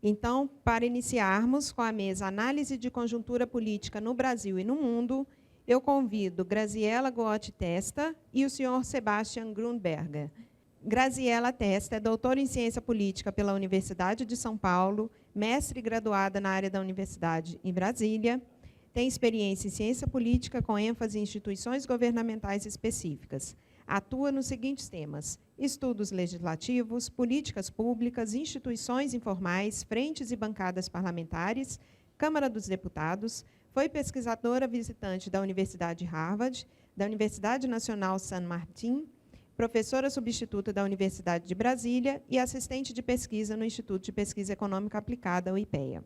Então, para iniciarmos com a mesa Análise de Conjuntura Política no Brasil e no Mundo, eu convido Graziela Gotti Testa e o senhor Sebastian Grunberger. Graziela Testa é doutora em Ciência Política pela Universidade de São Paulo, mestre e graduada na área da Universidade em Brasília, tem experiência em Ciência Política com ênfase em instituições governamentais específicas. Atua nos seguintes temas: estudos legislativos, políticas públicas, instituições informais, frentes e bancadas parlamentares, Câmara dos Deputados, foi pesquisadora visitante da Universidade Harvard, da Universidade Nacional San Martín, professora substituta da Universidade de Brasília e assistente de pesquisa no Instituto de Pesquisa Econômica Aplicada, o IPEA.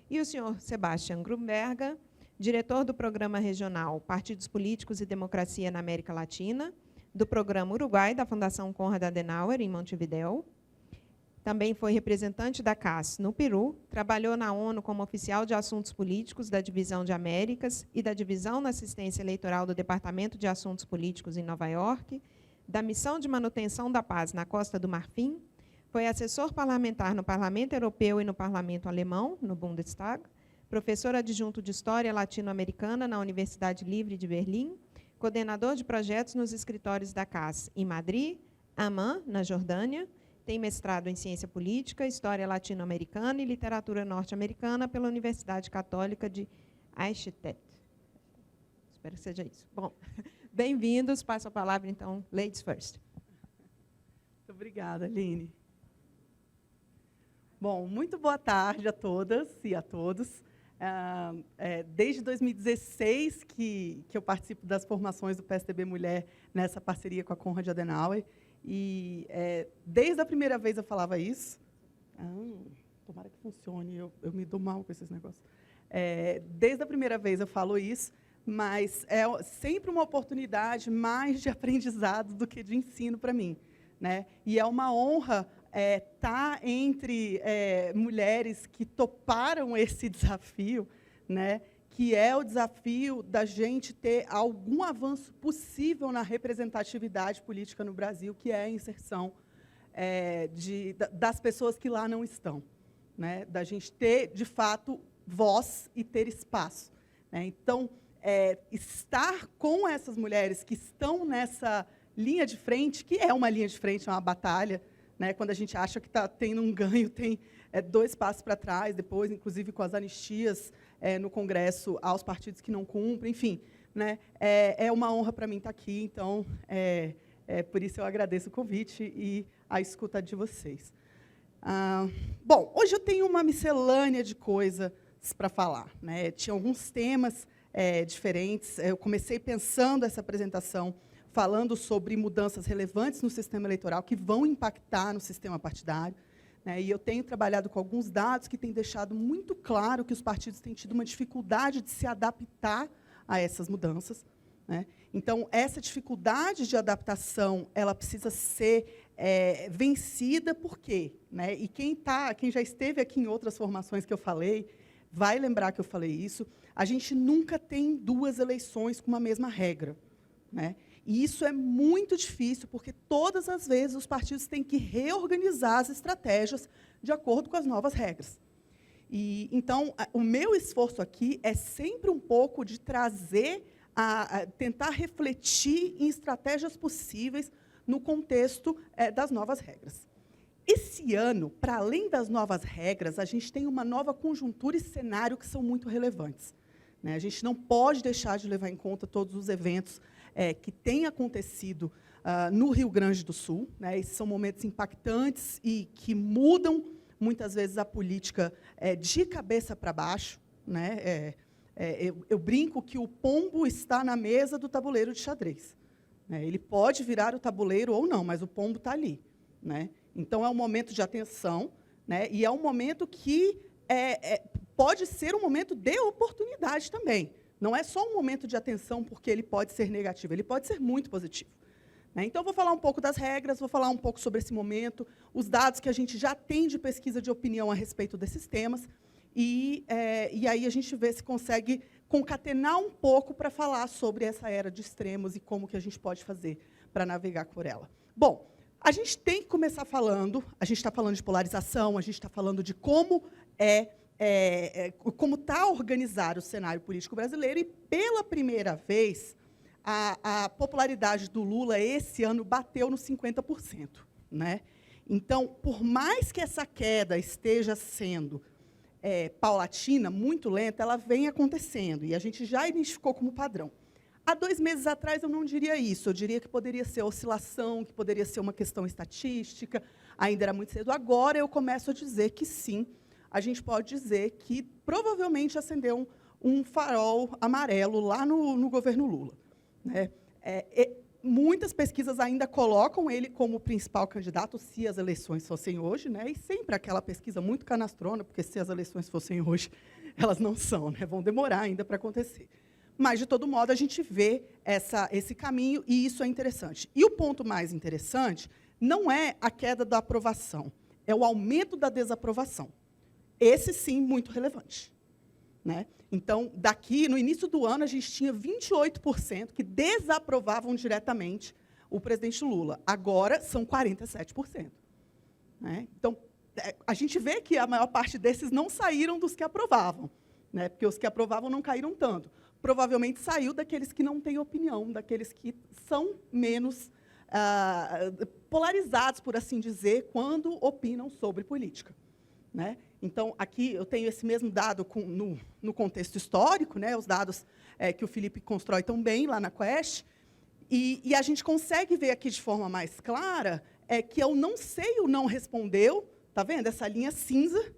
E o senhor Sebastian Grunberger, diretor do Programa Regional Partidos Políticos e Democracia na América Latina, do Programa Uruguai, da Fundação Konrad Adenauer, em Montevidéu. Também foi representante da CAS no Peru, trabalhou na ONU como oficial de assuntos políticos da Divisão de Américas e da Divisão na Assistência Eleitoral do Departamento de Assuntos Políticos em Nova York, da Missão de Manutenção da Paz na Costa do Marfim, foi assessor parlamentar no Parlamento Europeu e no Parlamento Alemão, no Bundestag, professor adjunto de História Latino-Americana na Universidade Livre de Berlim, coordenador de projetos nos escritórios da CAS em Madrid, Amman, na Jordânia, tem mestrado em Ciência Política, História Latino-Americana e Literatura Norte-Americana pela Universidade Católica de Eichstätt. Espero que seja isso. Bom, bem-vindos. Passo a palavra, então, ladies first. Muito obrigada, Aline. Bom, muito boa tarde a todas e a todos. Desde 2016 que eu participo das formações do PSDB Mulher nessa parceria com a Konrad Adenauer. E desde a primeira vez eu falava isso. Tomara que funcione, eu me dou mal com esses negócios. Desde a primeira vez eu falo isso, mas é sempre uma oportunidade mais de aprendizado do que de ensino para mim, né? E é uma honra estar entre mulheres que toparam esse desafio, né? Que é o desafio da gente ter algum avanço possível na representatividade política no Brasil, que é a inserção das pessoas que lá não estão, né? Da gente ter, de fato, voz e ter espaço, né? Então, estar com essas mulheres que estão nessa linha de frente, que é uma linha de frente, é uma batalha, né? Quando a gente acha que está tendo um ganho, tem 2 passos para trás, depois, inclusive, com as anistias no Congresso aos partidos que não cumprem, enfim, né? É uma honra para mim estar aqui, então, por isso eu agradeço o convite e a escuta de vocês. Bom, hoje eu tenho uma miscelânea de coisas para falar, né? Tinha alguns temas diferentes. Eu comecei pensando essa apresentação falando sobre mudanças relevantes no sistema eleitoral que vão impactar no sistema partidário, né? E eu tenho trabalhado com alguns dados que têm deixado muito claro que os partidos têm tido uma dificuldade de se adaptar a essas mudanças, né? Então, essa dificuldade de adaptação ela precisa ser vencida. Por quê, né? E quem já esteve aqui em outras formações que eu falei, vai lembrar que eu falei isso. A gente nunca tem 2 eleições com uma mesma regra, né? E isso é muito difícil, porque todas as vezes os partidos têm que reorganizar as estratégias de acordo com as novas regras. E, então, o meu esforço aqui é sempre um pouco de trazer, tentar refletir em estratégias possíveis no contexto das novas regras. Esse ano, para além das novas regras, a gente tem uma nova conjuntura e cenário que são muito relevantes, né? A gente não pode deixar de levar em conta todos os eventos que têm acontecido no Rio Grande do Sul, né? Esses são momentos impactantes e que mudam, muitas vezes, a política de cabeça para baixo, né? Eu brinco que o pombo está na mesa do tabuleiro de xadrez, né? Ele pode virar o tabuleiro ou não, mas o pombo está ali, né? Então, é um momento de atenção, né? E é um momento que pode ser um momento de oportunidade também. Não é só um momento de atenção porque ele pode ser negativo, ele pode ser muito positivo, né? Então, vou falar um pouco das regras, vou falar um pouco sobre esse momento, os dados que a gente já tem de pesquisa de opinião a respeito desses temas, e aí a gente vê se consegue concatenar um pouco para falar sobre essa era de extremos e como que a gente pode fazer para navegar por ela. Bom, A gente tem que começar falando, a gente está falando de polarização, a gente está falando de como como está organizado o cenário político brasileiro, e, pela primeira vez, a popularidade do Lula, esse ano, bateu nos 50%. Né? Então, por mais que essa queda esteja sendo paulatina, muito lenta, ela vem acontecendo, e a gente já identificou como padrão. Há 2 meses atrás, eu não diria isso. Eu diria que poderia ser oscilação, que poderia ser uma questão estatística, ainda era muito cedo. Agora, eu começo a dizer que, sim, a gente pode dizer que, provavelmente, acendeu um farol amarelo lá no governo Lula. Né? Muitas pesquisas ainda colocam ele como o principal candidato, se as eleições fossem hoje, né? E sempre aquela pesquisa muito canastrona, porque, se as eleições fossem hoje, elas não são, né? Vão demorar ainda para acontecer. Mas, de todo modo, a gente vê esse caminho, e isso é interessante. E o ponto mais interessante não é a queda da aprovação, é o aumento da desaprovação. Esse, sim, muito relevante. Né? Então, daqui, no início do ano, a gente tinha 28% que desaprovavam diretamente o presidente Lula. Agora, são 47%. Né? Então, a gente vê que a maior parte desses não saíram dos que aprovavam, né? Porque os que aprovavam não caíram tanto. Provavelmente saiu daqueles que não têm opinião, daqueles que são menos polarizados, por assim dizer, quando opinam sobre política. Né? Então, aqui eu tenho esse mesmo dado no contexto histórico, né? Os dados que o Felipe constrói tão bem lá na Quest, e a gente consegue ver aqui de forma mais clara que eu não sei, o não respondeu, está vendo? Essa linha cinza,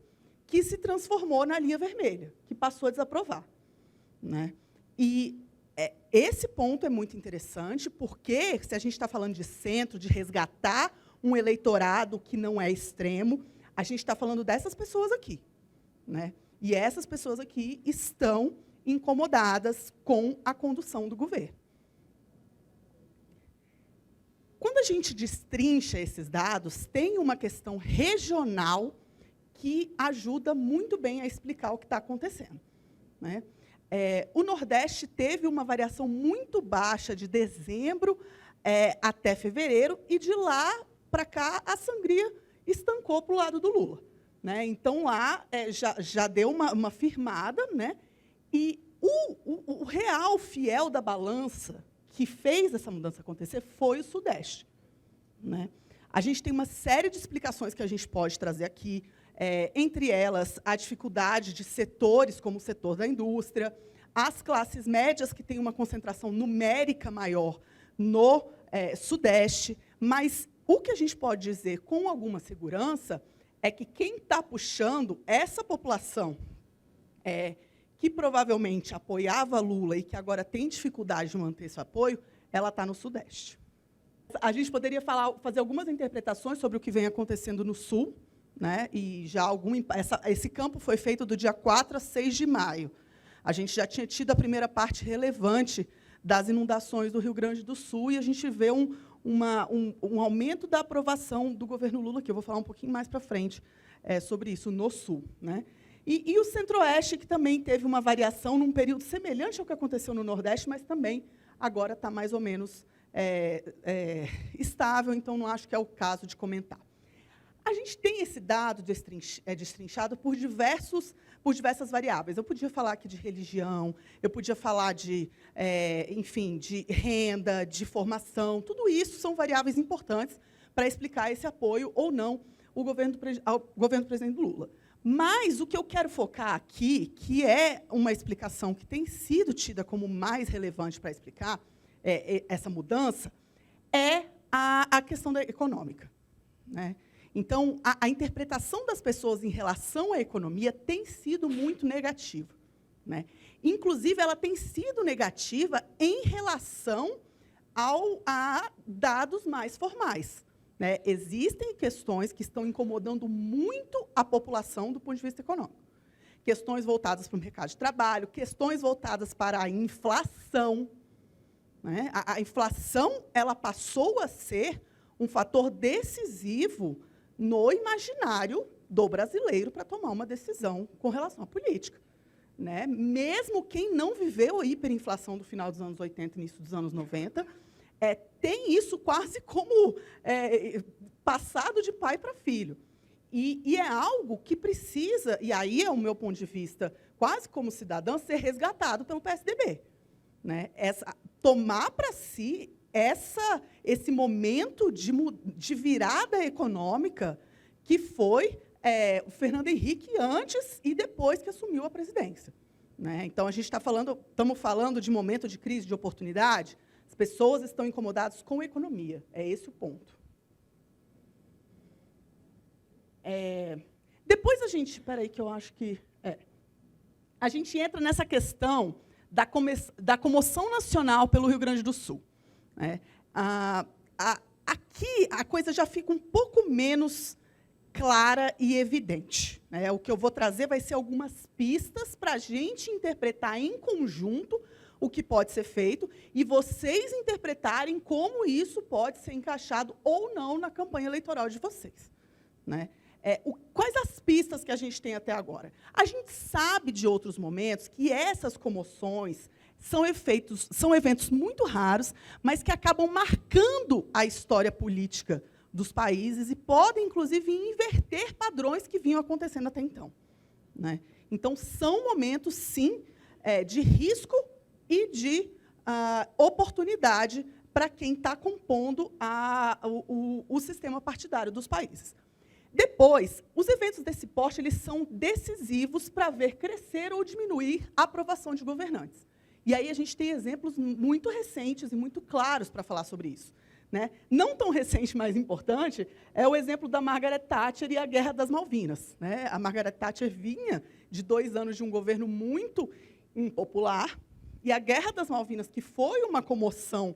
que se transformou na linha vermelha, que passou a desaprovar. Né? E esse ponto é muito interessante, porque, se a gente está falando de centro, de resgatar um eleitorado que não é extremo, a gente está falando dessas pessoas aqui. Né? E essas pessoas aqui estão incomodadas com a condução do governo. Quando a gente destrincha esses dados, tem uma questão regional que ajuda muito bem a explicar o que está acontecendo. Né? O Nordeste teve uma variação muito baixa de dezembro até fevereiro, e, de lá para cá, a sangria estancou para o lado do Lula. Né? Então, lá já deu uma firmada, né? E o real fiel da balança que fez essa mudança acontecer foi o Sudeste. Né? A gente tem uma série de explicações que a gente pode trazer aqui, entre elas a dificuldade de setores, como o setor da indústria, as classes médias, que têm uma concentração numérica maior no Sudeste, mas o que a gente pode dizer com alguma segurança é que quem está puxando essa população que provavelmente apoiava Lula e que agora tem dificuldade de manter esse apoio, ela está no Sudeste. A gente poderia fazer algumas interpretações sobre o que vem acontecendo no Sul, né? E já esse campo foi feito do dia 4 a 6 de maio. A gente já tinha tido a primeira parte relevante das inundações do Rio Grande do Sul, e a gente vê um aumento da aprovação do governo Lula, que eu vou falar um pouquinho mais para frente sobre isso, no Sul. Né? E o Centro-Oeste, que também teve uma variação num período semelhante ao que aconteceu no Nordeste, mas também agora está mais ou menos estável, então não acho que é o caso de comentar. A gente tem esse dado destrinchado por diversas variáveis. Eu podia falar aqui de religião, eu podia falar enfim, de renda, de formação. Tudo isso são variáveis importantes para explicar esse apoio ou não ao governo do presidente Lula. Mas o que eu quero focar aqui, que é uma explicação que tem sido tida como mais relevante para explicar essa mudança, é a questão econômica. Né? Então, a interpretação das pessoas em relação à economia tem sido muito negativa. Né? Inclusive, ela tem sido negativa em relação a dados mais formais. Né? Existem questões que estão incomodando muito a população do ponto de vista econômico. Questões voltadas para o mercado de trabalho, questões voltadas para a inflação. Né? A inflação ela passou a ser um fator decisivo no imaginário do brasileiro para tomar uma decisão com relação à política. Né? Mesmo quem não viveu a hiperinflação do final dos anos 80 e início dos anos 90, tem isso quase como passado de pai para filho. E é algo que precisa, e aí é o meu ponto de vista, quase como cidadã, ser resgatado pelo PSDB. Né? Tomar para si esse momento de virada econômica que foi o Fernando Henrique antes e depois que assumiu a presidência. Né? Então, estamos falando de momento de crise, de oportunidade. As pessoas estão incomodadas com a economia. É esse o ponto. Depois a gente... Espera aí, que eu acho que... A gente entra nessa questão da comoção nacional pelo Rio Grande do Sul. Né? Aqui, a coisa já fica um pouco menos clara e evidente. Né? O que eu vou trazer vai ser algumas pistas para a gente interpretar em conjunto o que pode ser feito e vocês interpretarem como isso pode ser encaixado ou não na campanha eleitoral de vocês. Né? Quais as pistas que a gente tem até agora? A gente sabe de outros momentos que essas comoções são eventos muito raros, mas que acabam marcando a história política dos países e podem, inclusive, inverter padrões que vinham acontecendo até então. Né? Então, são momentos, sim, de risco e de oportunidade para quem está compondo o sistema partidário dos países. Depois, os eventos desse porte eles são decisivos para ver crescer ou diminuir a aprovação de governantes. E aí a gente tem exemplos muito recentes e muito claros para falar sobre isso. Né? Não tão recente, mas importante, é o exemplo da Margaret Thatcher e a Guerra das Malvinas. Né? A Margaret Thatcher vinha de 2 anos de um governo muito impopular, e a Guerra das Malvinas, que foi uma comoção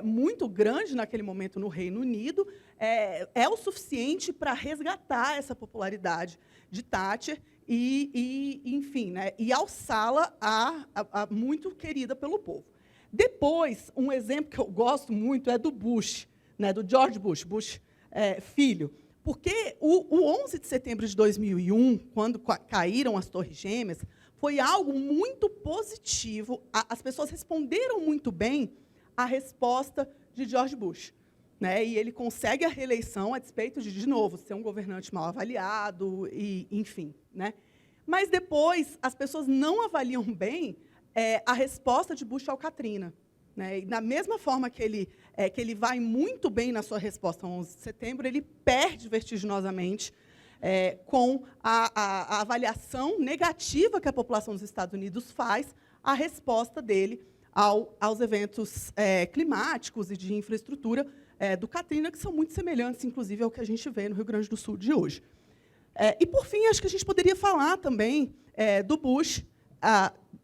muito grande naquele momento no Reino Unido, é o suficiente para resgatar essa popularidade de Thatcher enfim, né, e alçá-la a muito querida pelo povo. Depois, um exemplo que eu gosto muito é do Bush, né, do George Bush, filho, porque o 11 de setembro de 2001, quando caíram as Torres Gêmeas, foi algo muito positivo, as pessoas responderam muito bem a resposta de George Bush. Né? E ele consegue a reeleição a despeito de novo, ser um governante mal avaliado, enfim. Né? Mas depois, as pessoas não avaliam bem a resposta de Bush ao Katrina. Né? E, da mesma forma que ele vai muito bem na sua resposta ao 11 de setembro, ele perde vertiginosamente com a avaliação negativa que a população dos Estados Unidos faz à resposta dele aos eventos climáticos e de infraestrutura do Katrina, que são muito semelhantes, inclusive, ao que a gente vê no Rio Grande do Sul de hoje. E, por fim, acho que a gente poderia falar também do Bush.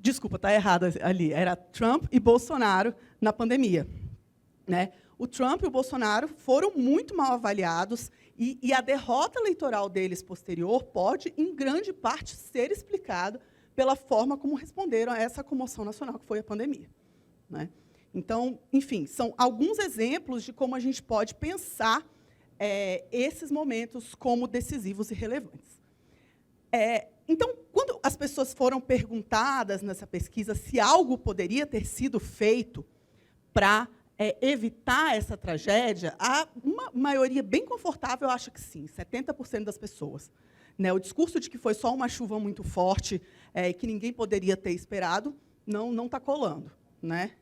Desculpa, está errado ali. Era Trump e Bolsonaro na pandemia. Né? O Trump e o Bolsonaro foram muito mal avaliados e a derrota eleitoral deles posterior pode, em grande parte, ser explicada pela forma como responderam a essa comoção nacional que foi a pandemia. Né? Então, enfim, são alguns exemplos de como a gente pode pensar esses momentos como decisivos e relevantes. Então, quando as pessoas foram perguntadas nessa pesquisa se algo poderia ter sido feito para evitar essa tragédia, uma maioria bem confortável acha que sim, 70% das pessoas. Né, o discurso de que foi só uma chuva muito forte e que ninguém poderia ter esperado não está colando. Né?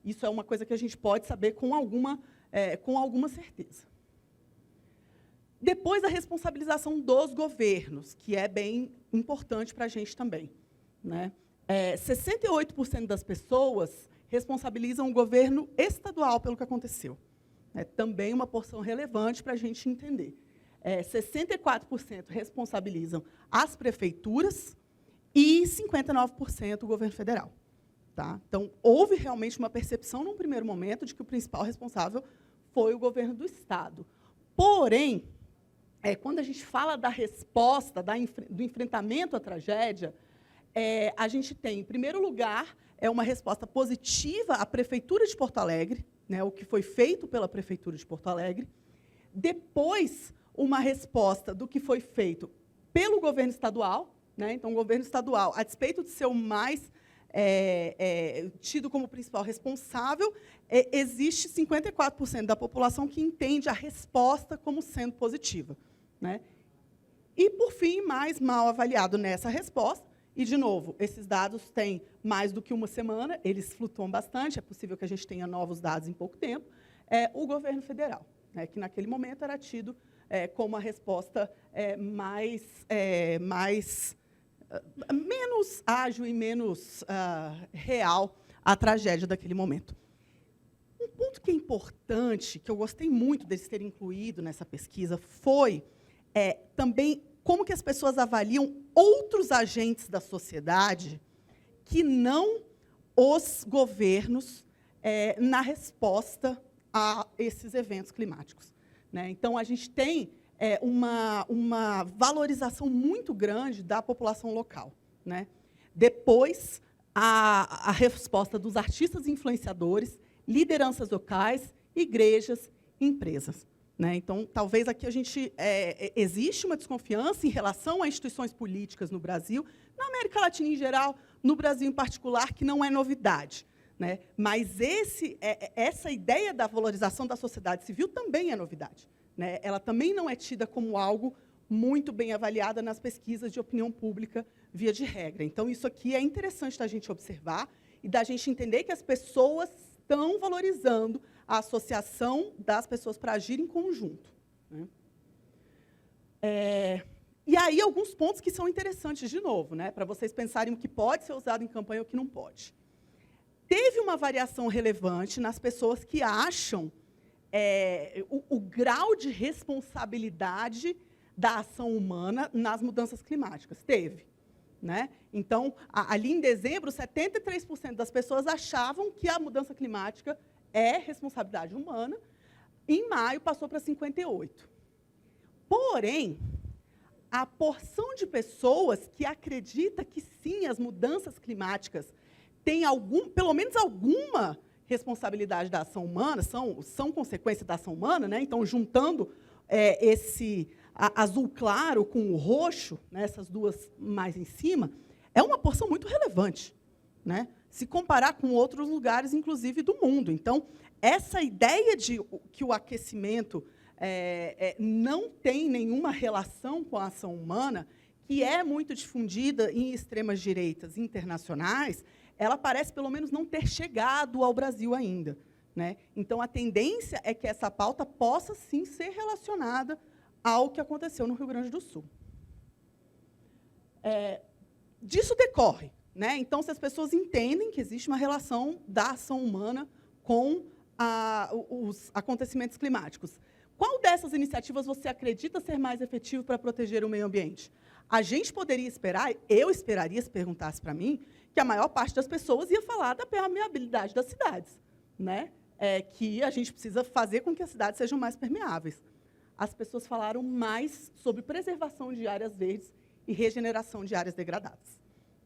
Isso é uma coisa que a gente pode saber com alguma certeza. Depois, a responsabilização dos governos, que é bem importante para a gente também. Né? 68% das pessoas responsabilizam o governo estadual pelo que aconteceu. Também uma porção relevante para a gente entender. 64% responsabilizam as prefeituras e 59% o governo federal. Tá? Então, houve realmente uma percepção, num primeiro momento, de que o principal responsável foi o governo do Estado. Porém, quando a gente fala da resposta, do enfrentamento à tragédia, a gente tem, em primeiro lugar, uma resposta positiva à Prefeitura de Porto Alegre, né, o que foi feito pela Prefeitura de Porto Alegre. Depois, uma resposta do que foi feito pelo governo estadual. Né? Então, o governo estadual, a despeito de ser o mais tido como principal responsável, existe 54% da população que entende a resposta como sendo positiva, né? E, por fim, mais mal avaliado nessa resposta, e, de novo, esses dados têm mais do que uma semana, eles flutuam bastante, é possível que a gente tenha novos dados em pouco tempo, o governo federal, né, que, naquele momento, era tido como a resposta menos ágil e menos real à tragédia daquele momento. Um ponto que é importante, que eu gostei muito deles terem incluído nessa pesquisa, foi também como que as pessoas avaliam outros agentes da sociedade que não os governos na resposta a esses eventos climáticos, né? Então, a gente tem uma valorização muito grande da população local, né? Depois, a resposta dos artistas e influenciadores, lideranças locais, igrejas, empresas, né? Então, talvez aqui existe uma desconfiança em relação a instituições políticas no Brasil, na América Latina em geral, no Brasil em particular, que não é novidade, né? Mas essa ideia da valorização da sociedade civil também é novidade, né? Ela também não é tida como algo muito bem avaliada nas pesquisas de opinião pública, via de regra. Então, isso aqui é interessante da gente observar e da gente entender que as pessoas estão valorizando a associação das pessoas para agir em conjunto, né? E aí, alguns pontos que são interessantes, de novo, né, para vocês pensarem o que pode ser usado em campanha e o que não pode. Teve uma variação relevante nas pessoas que acham o grau de responsabilidade da ação humana nas mudanças climáticas. Teve, né? Então, ali em dezembro, 73% das pessoas achavam que a mudança climática é responsabilidade humana. Em maio, passou para 58%. Porém, a porção de pessoas que acredita que, sim, as mudanças climáticas têm pelo menos alguma responsabilidade da ação humana, são consequência da ação humana, né? Então, juntando esse azul claro com o roxo, né, essas duas mais em cima, é uma porção muito relevante, né, se comparar com outros lugares, inclusive, do mundo. Então, essa ideia de que o aquecimento não tem nenhuma relação com a ação humana, que é muito difundida em extremas direitas internacionais, ela parece, pelo menos, não ter chegado ao Brasil ainda, né? Então, a tendência é que essa pauta possa, sim, ser relacionada ao que aconteceu no Rio Grande do Sul. Disso decorre, né? Então, se as pessoas entendem que existe uma relação da ação humana com os acontecimentos climáticos, qual dessas iniciativas você acredita ser mais efetivo para proteger o meio ambiente? A gente poderia esperar, eu esperaria, se perguntasse para mim, que a maior parte das pessoas ia falar da permeabilidade das cidades, né? Que a gente precisa fazer com que as cidades sejam mais permeáveis. As pessoas falaram mais sobre preservação de áreas verdes e regeneração de áreas degradadas,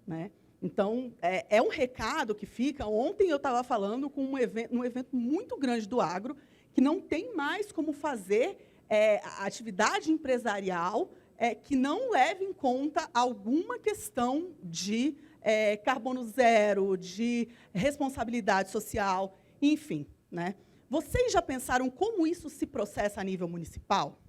né? Então, é um recado que fica. Ontem eu estava falando com um evento muito grande do agro, que não tem mais como fazer a atividade empresarial que não leve em conta alguma questão de carbono zero, de responsabilidade social, enfim, né? Vocês já pensaram como isso se processa a nível municipal?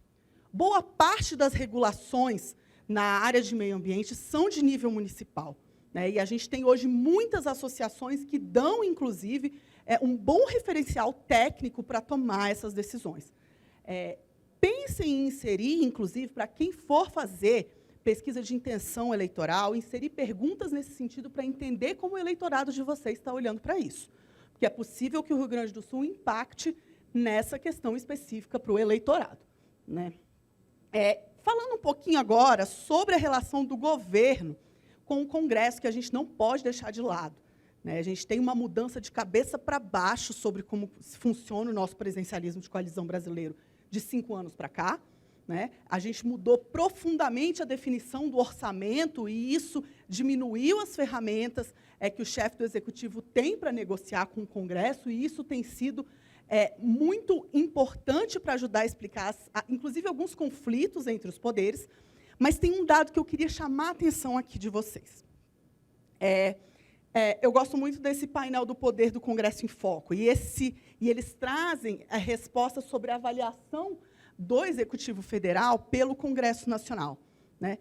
Boa parte das regulações na área de meio ambiente são de nível municipal, né? E a gente tem hoje muitas associações que dão, inclusive, um bom referencial técnico para tomar essas decisões. Pensem em inserir, inclusive, para quem for fazer pesquisa de intenção eleitoral, inserir perguntas nesse sentido para entender como o eleitorado de vocês está olhando para isso. Porque é possível que o Rio Grande do Sul impacte nessa questão específica para o eleitorado, né? Falando um pouquinho agora sobre a relação do governo com o Congresso, que a gente não pode deixar de lado, né? A gente tem uma mudança de cabeça para baixo sobre como funciona o nosso presidencialismo de coalizão brasileiro de 5 anos para cá, né? A gente mudou profundamente a definição do orçamento, e isso diminuiu as ferramentas que o chefe do Executivo tem para negociar com o Congresso, e isso tem sido muito importante para ajudar a explicar, inclusive, alguns conflitos entre os poderes. Mas tem um dado que eu queria chamar a atenção aqui de vocês. Eu gosto muito desse painel do poder do Congresso em Foco. E eles trazem a resposta sobre a avaliação do Executivo Federal pelo Congresso Nacional, né?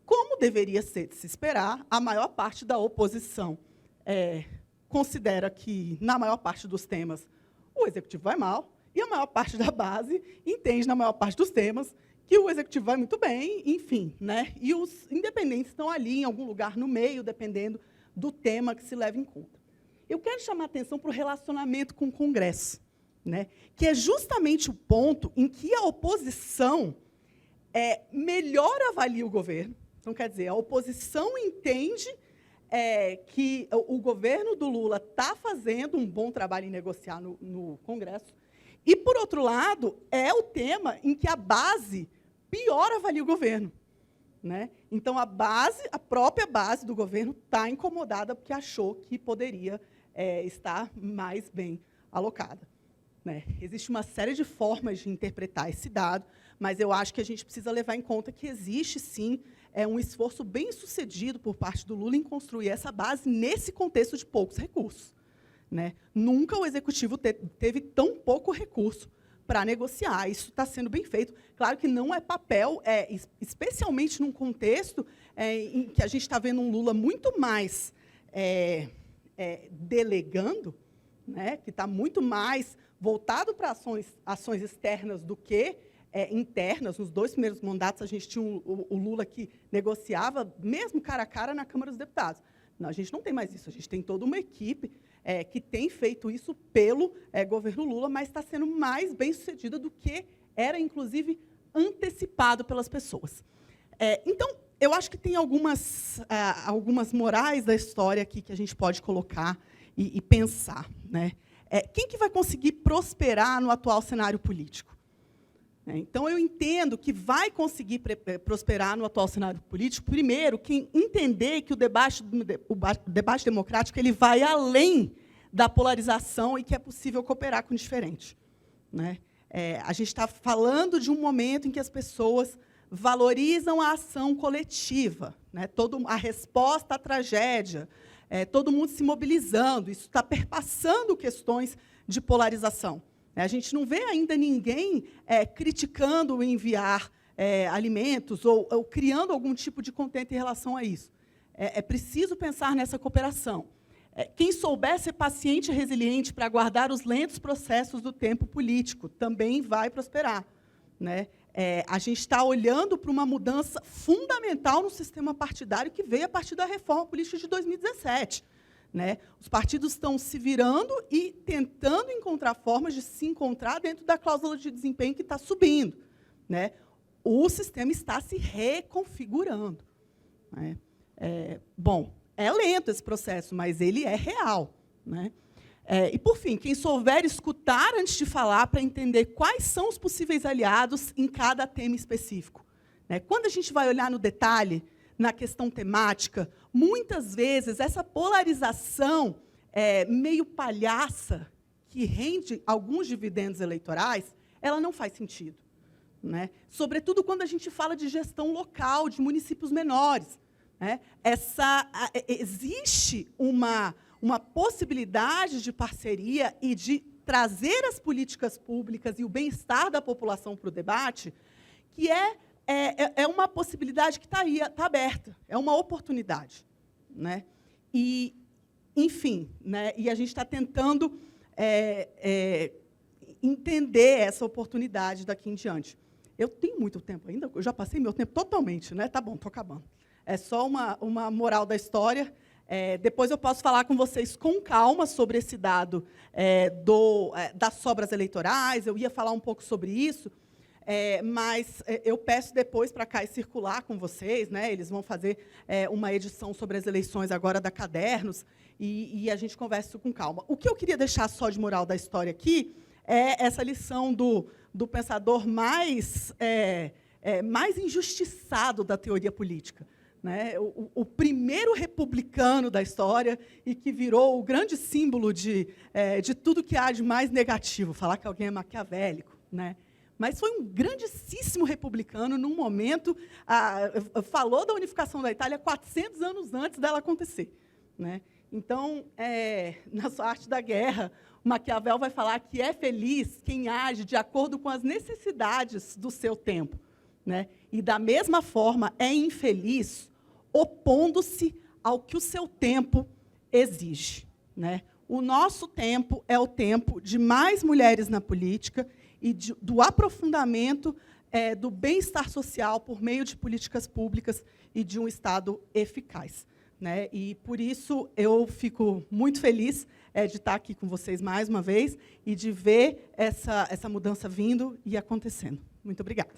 Como deveria ser de se esperar, a maior parte da oposição considera que, na maior parte dos temas, o Executivo vai mal, e a maior parte da base entende, na maior parte dos temas, que o Executivo vai muito bem, enfim, né? E os independentes estão ali, em algum lugar no meio, dependendo do tema que se leva em conta. Eu quero chamar a atenção para o relacionamento com o Congresso, né? Que é justamente o ponto em que a oposição melhor avalia o governo. Então, quer dizer, a oposição entende que o governo do Lula está fazendo um bom trabalho em negociar no Congresso, e, por outro lado, é o tema em que a base pior avalia o governo, né? Então, a própria base do governo está incomodada porque achou que poderia estar mais bem alocada, né? Existe uma série de formas de interpretar esse dado, mas eu acho que a gente precisa levar em conta que existe, sim, um esforço bem-sucedido por parte do Lula em construir essa base nesse contexto de poucos recursos, né? Nunca o Executivo teve tão pouco recurso para negociar. Isso está sendo bem feito. Claro que não é papel, especialmente num contexto em que a gente está vendo um Lula muito mais delegando, né, que está muito mais voltado para ações externas do que internas. Nos 2 primeiros mandatos, a gente tinha o Lula que negociava, mesmo cara a cara, na Câmara dos Deputados. Não, a gente não tem mais isso. A gente tem toda uma equipe que tem feito isso pelo governo Lula, mas está sendo mais bem-sucedida do que era, inclusive, antecipado pelas pessoas. Então, eu acho que tem algumas morais da história aqui que a gente pode colocar e pensar, né? Quem que vai conseguir prosperar no atual cenário político? Então, eu entendo que vai conseguir prosperar no atual cenário político, primeiro, quem entender que o debate democrático ele vai além da polarização e que é possível cooperar com o diferente, né? A gente está falando de um momento em que as pessoas valorizam a ação coletiva, né? A resposta à tragédia, todo mundo se mobilizando, isso está perpassando questões de polarização. A gente não vê ainda ninguém criticando o enviar alimentos ou criando algum tipo de contento em relação a isso. É preciso pensar nessa cooperação. Quem souber ser paciente e resiliente para aguardar os lentos processos do tempo político também vai prosperar, né? A gente está olhando para uma mudança fundamental no sistema partidário que veio a partir da reforma política de 2017. Né? Os partidos estão se virando e tentando encontrar formas de se encontrar dentro da cláusula de desempenho que está subindo, né? O sistema está se reconfigurando, né? Bom, é lento esse processo, mas ele é real, né? E, por fim, quem souber escutar antes de falar para entender quais são os possíveis aliados em cada tema específico, né? Quando a gente vai olhar no detalhe, na questão temática, muitas vezes essa polarização meio palhaça, que rende alguns dividendos eleitorais, ela não faz sentido, né? Sobretudo quando a gente fala de gestão local, de municípios menores, né? Existe uma possibilidade de parceria e de trazer as políticas públicas e o bem-estar da população para o debate, que é uma possibilidade que está aí, está aberta, é uma oportunidade, né? E, enfim, né? E a gente está tentando entender essa oportunidade daqui em diante. Eu tenho muito tempo ainda, eu já passei meu tempo totalmente, né? Tá bom, estou acabando. É só uma moral da história. Depois eu posso falar com vocês com calma sobre esse dado das sobras eleitorais, eu ia falar um pouco sobre isso. Mas eu peço depois para cá circular com vocês, né? Eles vão fazer uma edição sobre as eleições agora da Cadernos, e a gente conversa isso com calma. O que eu queria deixar só de moral da história aqui é essa lição do pensador mais injustiçado da teoria política, né? O primeiro republicano da história e que virou o grande símbolo de tudo que há de mais negativo, falar que alguém é maquiavélico, né? Mas foi um grandíssimo republicano, num momento, falou da unificação da Itália 400 anos antes dela acontecer, né? Então, na sua arte da guerra, o Maquiavel vai falar que é feliz quem age de acordo com as necessidades do seu tempo, né? E, da mesma forma, é infeliz opondo-se ao que o seu tempo exige, né? O nosso tempo é o tempo de mais mulheres na política e do aprofundamento do bem-estar social por meio de políticas públicas e de um Estado eficaz, né? E, por isso, eu fico muito feliz de estar aqui com vocês mais uma vez e de ver essa mudança vindo e acontecendo. Muito obrigada.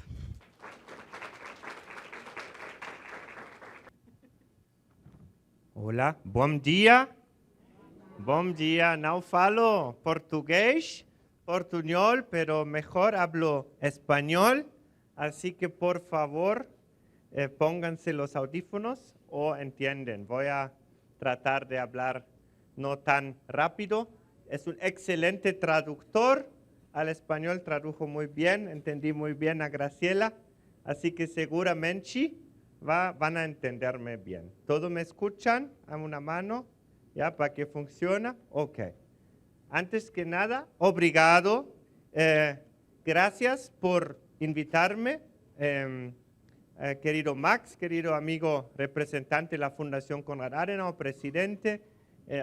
Olá, bom dia. Bom dia, não falo português, portunhol, pero mejor hablo espanhol. Así que, por favor, pónganse los audífonos o entienden. Voy a tratar de hablar no tan rápido. Es un excelente traductor. Al español tradujo muy bien, entendí muy bien a Graciela. Así que seguramente van a entenderme bien. ¿Todos me escuchan? Dame una mano, ¿ya? ¿Para que funcione? Ok. Antes que nada, obrigado. Gracias por invitarme, querido Max, querido amigo representante de la Fundación Konrad Adenauer, presidente,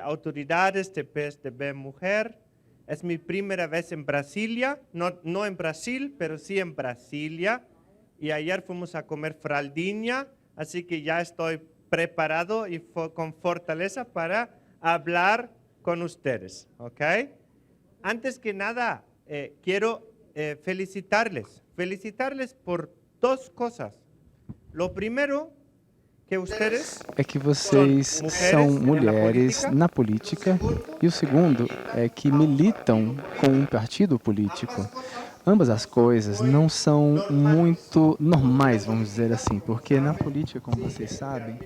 autoridades de PSDB Mujer. Es mi primera vez en Brasilia, no en Brasil, pero sí en Brasilia. Y ayer fuimos a comer fraldinha, así que ya estoy preparado y con fortaleza para hablar con ustedes, ¿ok? Antes que nada, quiero felicitarles por dos cosas. Lo primero, que ustedes é que vocês são mulheres na política, e o segundo é que militam com um partido político. Ambas as coisas não são muito normais, vamos dizer assim, porque na política, como vocês sabem,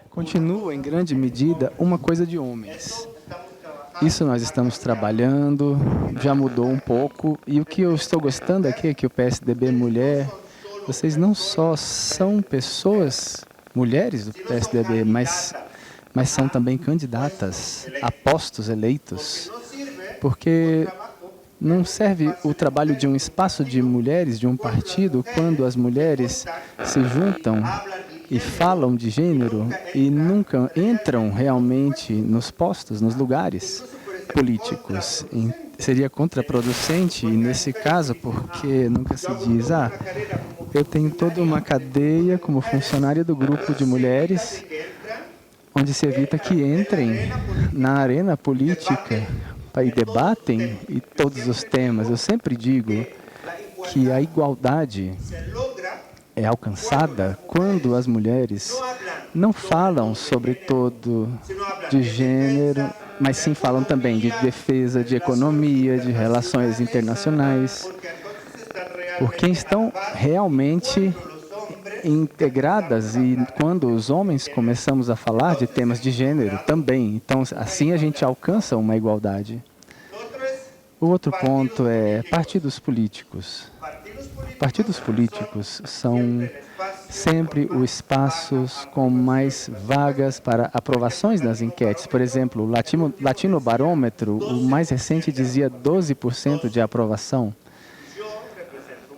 continua em grande medida uma coisa de homens. Isso nós estamos trabalhando, já mudou um pouco, e o que eu estou gostando aqui é que o PSDB Mulher, vocês não só são pessoas, mulheres do PSDB, mas são também candidatas a postos eleitos, porque não serve o trabalho de um espaço de mulheres, de um partido, quando as mulheres se juntam e falam de gênero e nunca entram realmente nos postos, nos lugares políticos. Seria contraproducente nesse caso, porque nunca se diz, eu tenho toda uma cadeia como funcionária do grupo de mulheres, onde se evita que entrem na arena política e debatem e todos os temas. Eu sempre digo que a igualdade é alcançada quando as mulheres não falam sobretudo de gênero, mas sim falam também de defesa, de economia, de relações internacionais, porque estão realmente integradas, e quando os homens começamos a falar de temas de gênero também, então assim a gente alcança uma igualdade. O outro ponto é partidos políticos. Partidos políticos são sempre os espaços com mais vagas para aprovações nas enquetes. Por exemplo, o Latino Barômetro, o mais recente, dizia 12% de aprovação.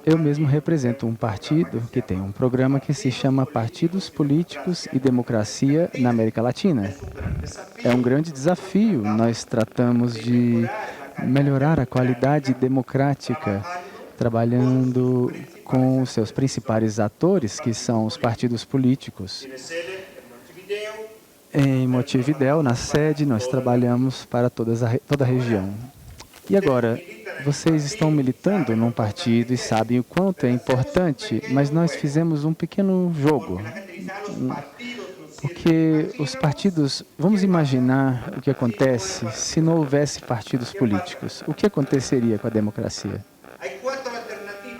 Eu mesmo represento um partido que tem um programa que se chama Partidos Políticos e Democracia na América Latina. É um grande desafio. Nós tratamos de melhorar a qualidade democrática, trabalhando com os seus principais atores, que são os partidos políticos. Em Montevidéu, na sede, nós trabalhamos para toda a região. E agora, vocês estão militando num partido e sabem o quanto é importante, mas nós fizemos um pequeno jogo. Porque os partidos, vamos imaginar o que acontece se não houvesse partidos políticos. O que aconteceria com a democracia?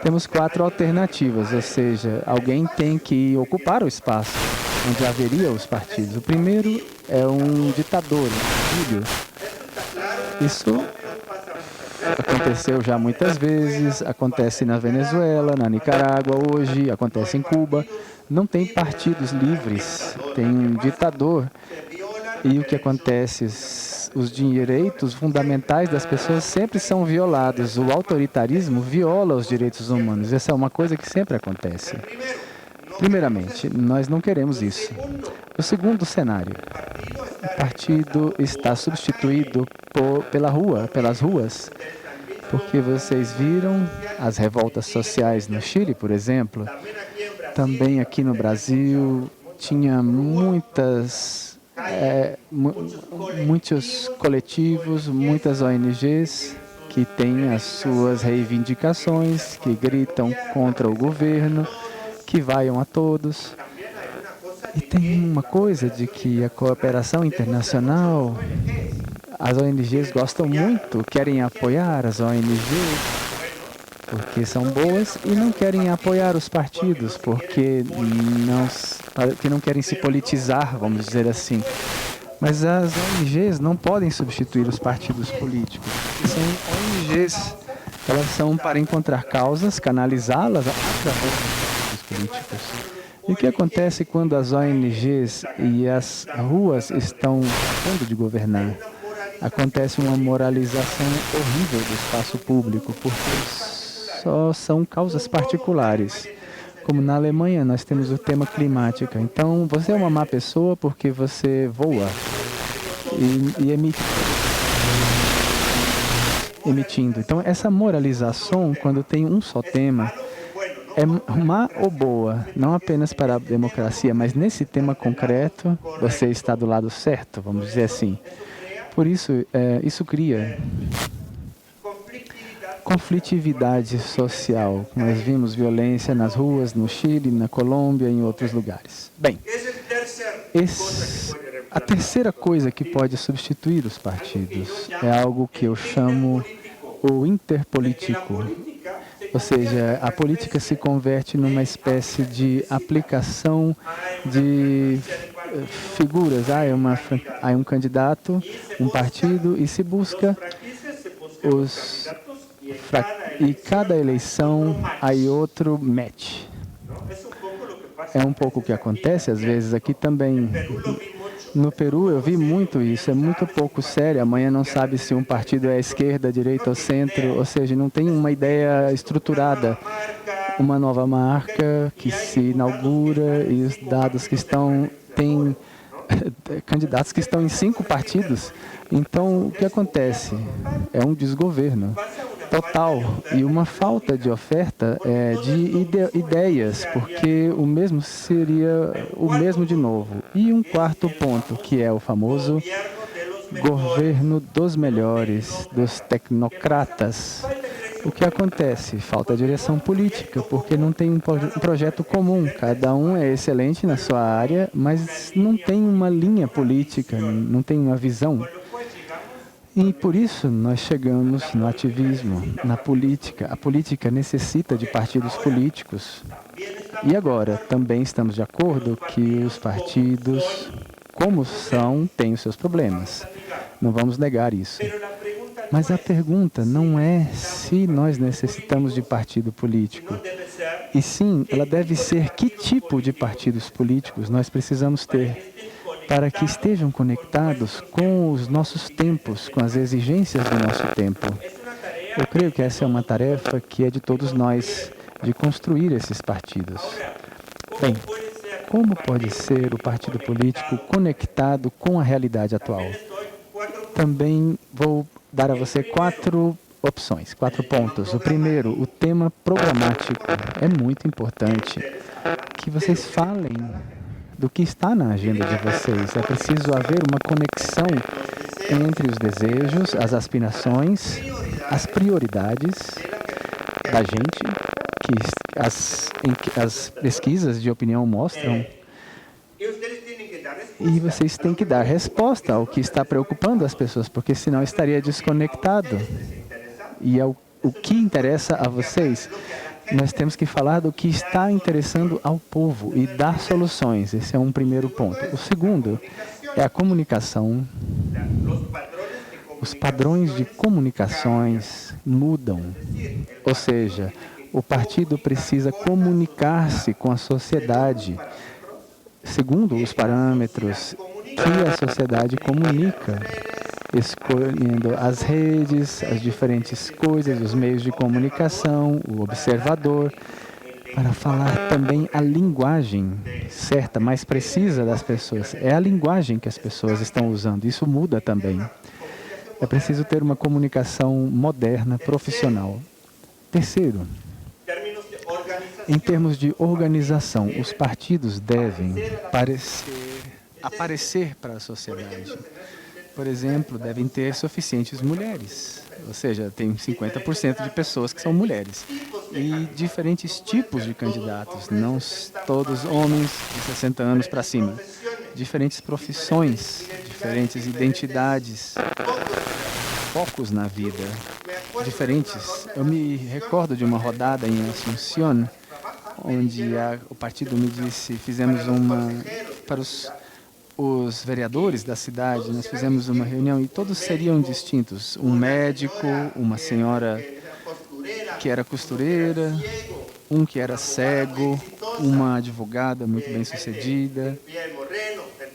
Temos 4 alternativas, ou seja, alguém tem que ocupar o espaço onde haveria os partidos. O primeiro é um ditador, um filho. Isso aconteceu já muitas vezes, acontece na Venezuela, na Nicarágua hoje, acontece em Cuba. Não tem partidos livres, tem um ditador E o que acontece? Os direitos fundamentais das pessoas sempre são violados. O autoritarismo viola os direitos humanos. Essa é uma coisa que sempre acontece. Primeiramente, nós não queremos isso. O segundo cenário, o partido está substituído pelas ruas, porque vocês viram as revoltas sociais no Chile, por exemplo. Também aqui no Brasil, tinha muitos coletivos, muitas ONGs que têm as suas reivindicações, que gritam contra o governo, que vaiam a todos. E tem uma coisa de que a cooperação internacional, as ONGs gostam muito, querem apoiar as ONGs, porque são boas, e não querem apoiar os partidos, porque não querem se politizar, vamos dizer assim. Mas as ONGs não podem substituir os partidos políticos. São ONGs, elas são para encontrar causas, canalizá-las através dos partidos políticos. E o que acontece quando as ONGs e as ruas estão tratando de governar? Acontece uma moralização horrível do espaço público, porque só são causas particulares. Como na Alemanha, nós temos o tema climática. Então, você é uma má pessoa porque você voa e emitindo. Então, essa moralização, quando tem um só tema, é má ou boa, não apenas para a democracia, mas nesse tema concreto, você está do lado certo, vamos dizer assim. Por isso, isso cria conflitividade social. Nós vimos violência nas ruas, no Chile, na Colômbia e em outros lugares. Bem, a terceira coisa que pode substituir os partidos é algo que eu chamo o interpolítico. Ou seja, a política se converte numa espécie de aplicação de figuras. Há um candidato, um partido, e se busca e cada eleição há outro match. É um pouco o que acontece às vezes aqui também. No Peru eu vi muito isso, é muito pouco sério. Amanhã não sabe se um partido é à esquerda, à direita ou centro, ou seja, não tem uma ideia estruturada. Uma nova marca que se inaugura e os dados que tem candidatos que estão em 5 partidos. Então, o que acontece? É um desgoverno total e uma falta de oferta de ideias, porque o mesmo seria o mesmo de novo. E um quarto ponto, que é o famoso governo dos melhores, dos tecnocratas. O que acontece? Falta direção política, porque não tem um projeto comum. Cada um é excelente na sua área, mas não tem uma linha política, não tem uma visão. E por isso nós chegamos no ativismo, na política. A política necessita de partidos políticos. E agora, também estamos de acordo que os partidos, como são, têm os seus problemas. Não vamos negar isso. Mas a pergunta não é se nós necessitamos de partido político. E sim, ela deve ser que tipo de partidos políticos nós precisamos ter para que estejam conectados com os nossos tempos, com as exigências do nosso tempo. Eu creio que essa é uma tarefa que é de todos nós, de construir esses partidos. Bem, como pode ser o partido político conectado com a realidade atual? Também vou dar a você 4 opções, 4 pontos. O primeiro, o tema programático. É muito importante que vocês falem do que está na agenda de vocês. É preciso haver uma conexão entre os desejos, as aspirações, as prioridades da gente, que as pesquisas de opinião mostram. E vocês têm que dar resposta ao que está preocupando as pessoas, porque senão estaria desconectado. E é o que interessa a vocês. Nós temos que falar do que está interessando ao povo e dar soluções. Esse é um primeiro ponto. O segundo é a comunicação. Os padrões de comunicações mudam. Ou seja, o partido precisa comunicar-se com a sociedade segundo os parâmetros que a sociedade comunica, escolhendo as redes, as diferentes coisas, os meios de comunicação, o observador, para falar também a linguagem certa, mais precisa das pessoas. É a linguagem que as pessoas estão usando, isso muda também. É preciso ter uma comunicação moderna, profissional. Terceiro, em termos de organização, os partidos devem aparecer para a sociedade. Por exemplo, devem ter suficientes mulheres, ou seja, tem 50% de pessoas que são mulheres. E diferentes tipos de candidatos, não todos homens de 60 anos para cima. Diferentes profissões, diferentes identidades, focos na vida, diferentes. Eu me recordo de uma rodada em Asunción, onde o partido me disse, fizemos uma, para os vereadores da cidade, nós fizemos uma reunião e todos seriam distintos. Um médico, uma senhora que era costureira, um que era cego, uma advogada muito bem sucedida,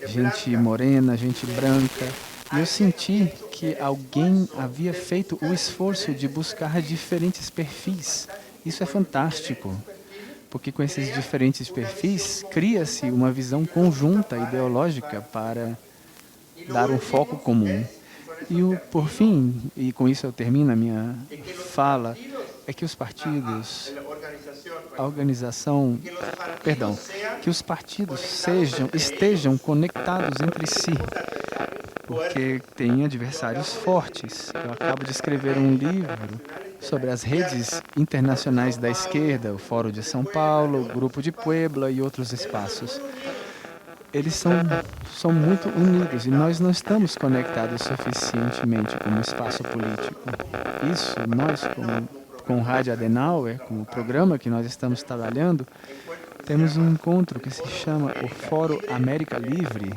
gente morena, gente branca. E eu senti que alguém havia feito o esforço de buscar diferentes perfis. Isso é fantástico, porque com esses diferentes perfis, cria-se uma visão conjunta, ideológica, para dar um foco comum. E, por fim, e com isso eu termino a minha fala, é que os partidos, a organização, perdão, que os partidos estejam conectados entre si, porque tem adversários fortes. Eu acabo de escrever um livro sobre as redes internacionais da esquerda, o Fórum de São Paulo, o Grupo de Puebla e outros espaços. Eles são muito unidos e nós não estamos conectados suficientemente como espaço político. Isso, nós, com o Rádio Adenauer, com o programa que nós estamos trabalhando, temos um encontro que se chama o Fórum América Livre,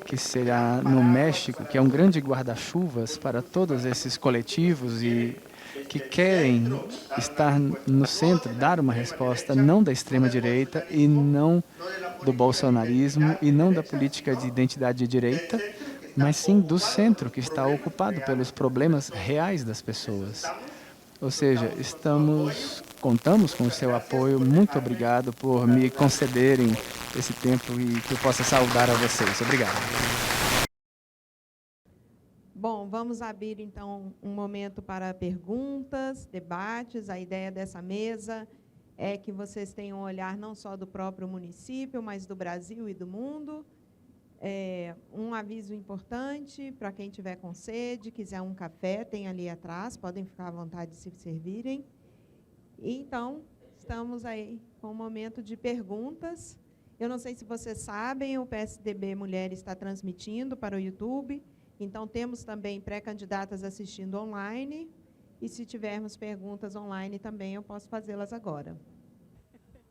que será no México, que é um grande guarda-chuvas para todos esses coletivos e que querem estar no centro, dar uma resposta não da extrema-direita e não do bolsonarismo e não da política de identidade de direita, mas sim do centro, que está ocupado pelos problemas reais das pessoas. Ou seja, contamos com o seu apoio. Muito obrigado por me concederem esse tempo e que eu possa saudar a vocês. Obrigado. Bom, vamos abrir, então, um momento para perguntas, debates. A ideia dessa mesa é que vocês tenham um olhar não só do próprio município, mas do Brasil e do mundo. Um aviso importante para quem tiver com sede, quiser um café, tem ali atrás, podem ficar à vontade de se servirem. E, então, estamos aí com um momento de perguntas. Eu não sei se vocês sabem, o PSDB Mulher está transmitindo para o YouTube. Então, temos também pré-candidatas assistindo online, e se tivermos perguntas online também, eu posso fazê-las agora.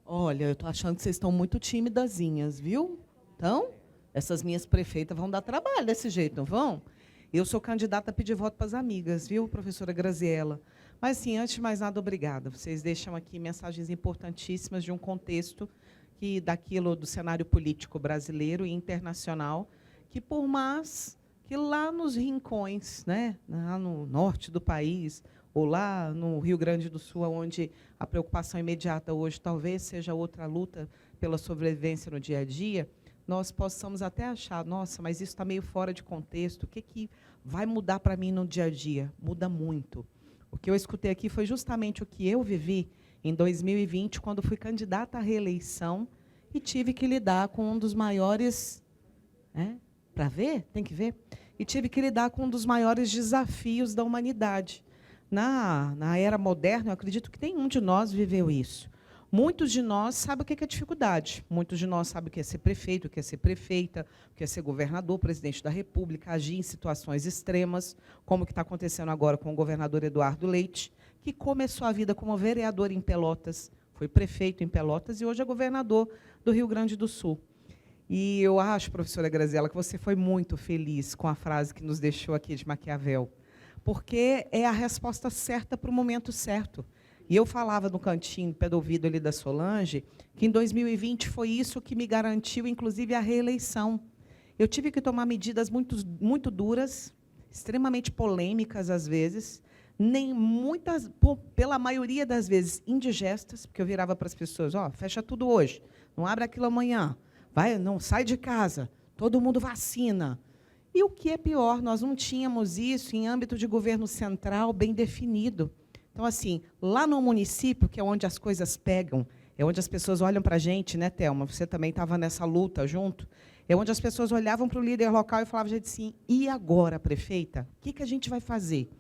Olha, eu estou achando que vocês estão muito timidazinhas, viu? Então, essas minhas prefeitas vão dar trabalho desse jeito, não vão? Eu sou candidata a pedir voto para as amigas, viu, professora Graziella? Mas, assim, antes de mais nada, obrigada. Vocês deixam aqui mensagens importantíssimas de um contexto daquilo do cenário político brasileiro e internacional, que, por mais que lá nos rincões, né, lá no norte do país, ou lá no Rio Grande do Sul, onde a preocupação imediata hoje talvez seja outra luta pela sobrevivência no dia a dia, nós possamos até achar, nossa, mas isso está meio fora de contexto, o que vai mudar para mim no dia a dia? Muda muito. O que eu escutei aqui foi justamente o que eu vivi em 2020, quando fui candidata à reeleição e tive que lidar com um dos maiores... para ver? Tem que ver. E tive que lidar com um dos maiores desafios da humanidade. Na era moderna, eu acredito que nenhum de nós viveu isso. Muitos de nós sabem o que é dificuldade. Muitos de nós sabem o que é ser prefeito, o que é ser prefeita, o que é ser governador, presidente da República, agir em situações extremas, como o que está acontecendo agora com o governador Eduardo Leite, que começou a vida como vereador em Pelotas, foi prefeito em Pelotas e hoje é governador do Rio Grande do Sul. E eu acho, professora Graziella, que você foi muito feliz com a frase que nos deixou aqui de Maquiavel, porque é a resposta certa para o momento certo. E eu falava no cantinho, pé do ouvido ali da Solange, que em 2020 foi isso que me garantiu, inclusive, a reeleição. Eu tive que tomar medidas muito duras, extremamente polêmicas, às vezes, pela maioria das vezes, indigestas, porque eu virava para as pessoas, fecha tudo hoje, não abre aquilo amanhã, não sai de casa, todo mundo vacina. E o que é pior, nós não tínhamos isso em âmbito de governo central bem definido. Então, assim, lá no município, que é onde as coisas pegam, é onde as pessoas olham para a gente, né, Thelma? Você também estava nessa luta junto. É onde as pessoas olhavam para o líder local e falavam, gente, assim, e agora, prefeita? O que a gente vai fazer?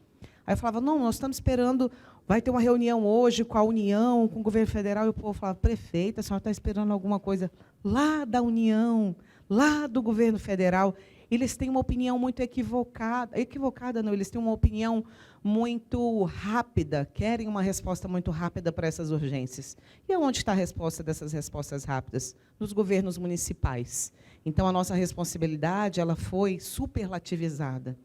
Aí eu falava, não, nós estamos esperando, vai ter uma reunião hoje com a União, com o governo federal, e o povo falava, prefeita, a senhora está esperando alguma coisa lá da União, lá do governo federal. Eles têm uma opinião muito equivocada não, eles têm uma opinião muito rápida, querem uma resposta muito rápida para essas urgências. E onde está a resposta dessas respostas rápidas? Nos governos municipais. Então, a nossa responsabilidade ela foi superlativizada.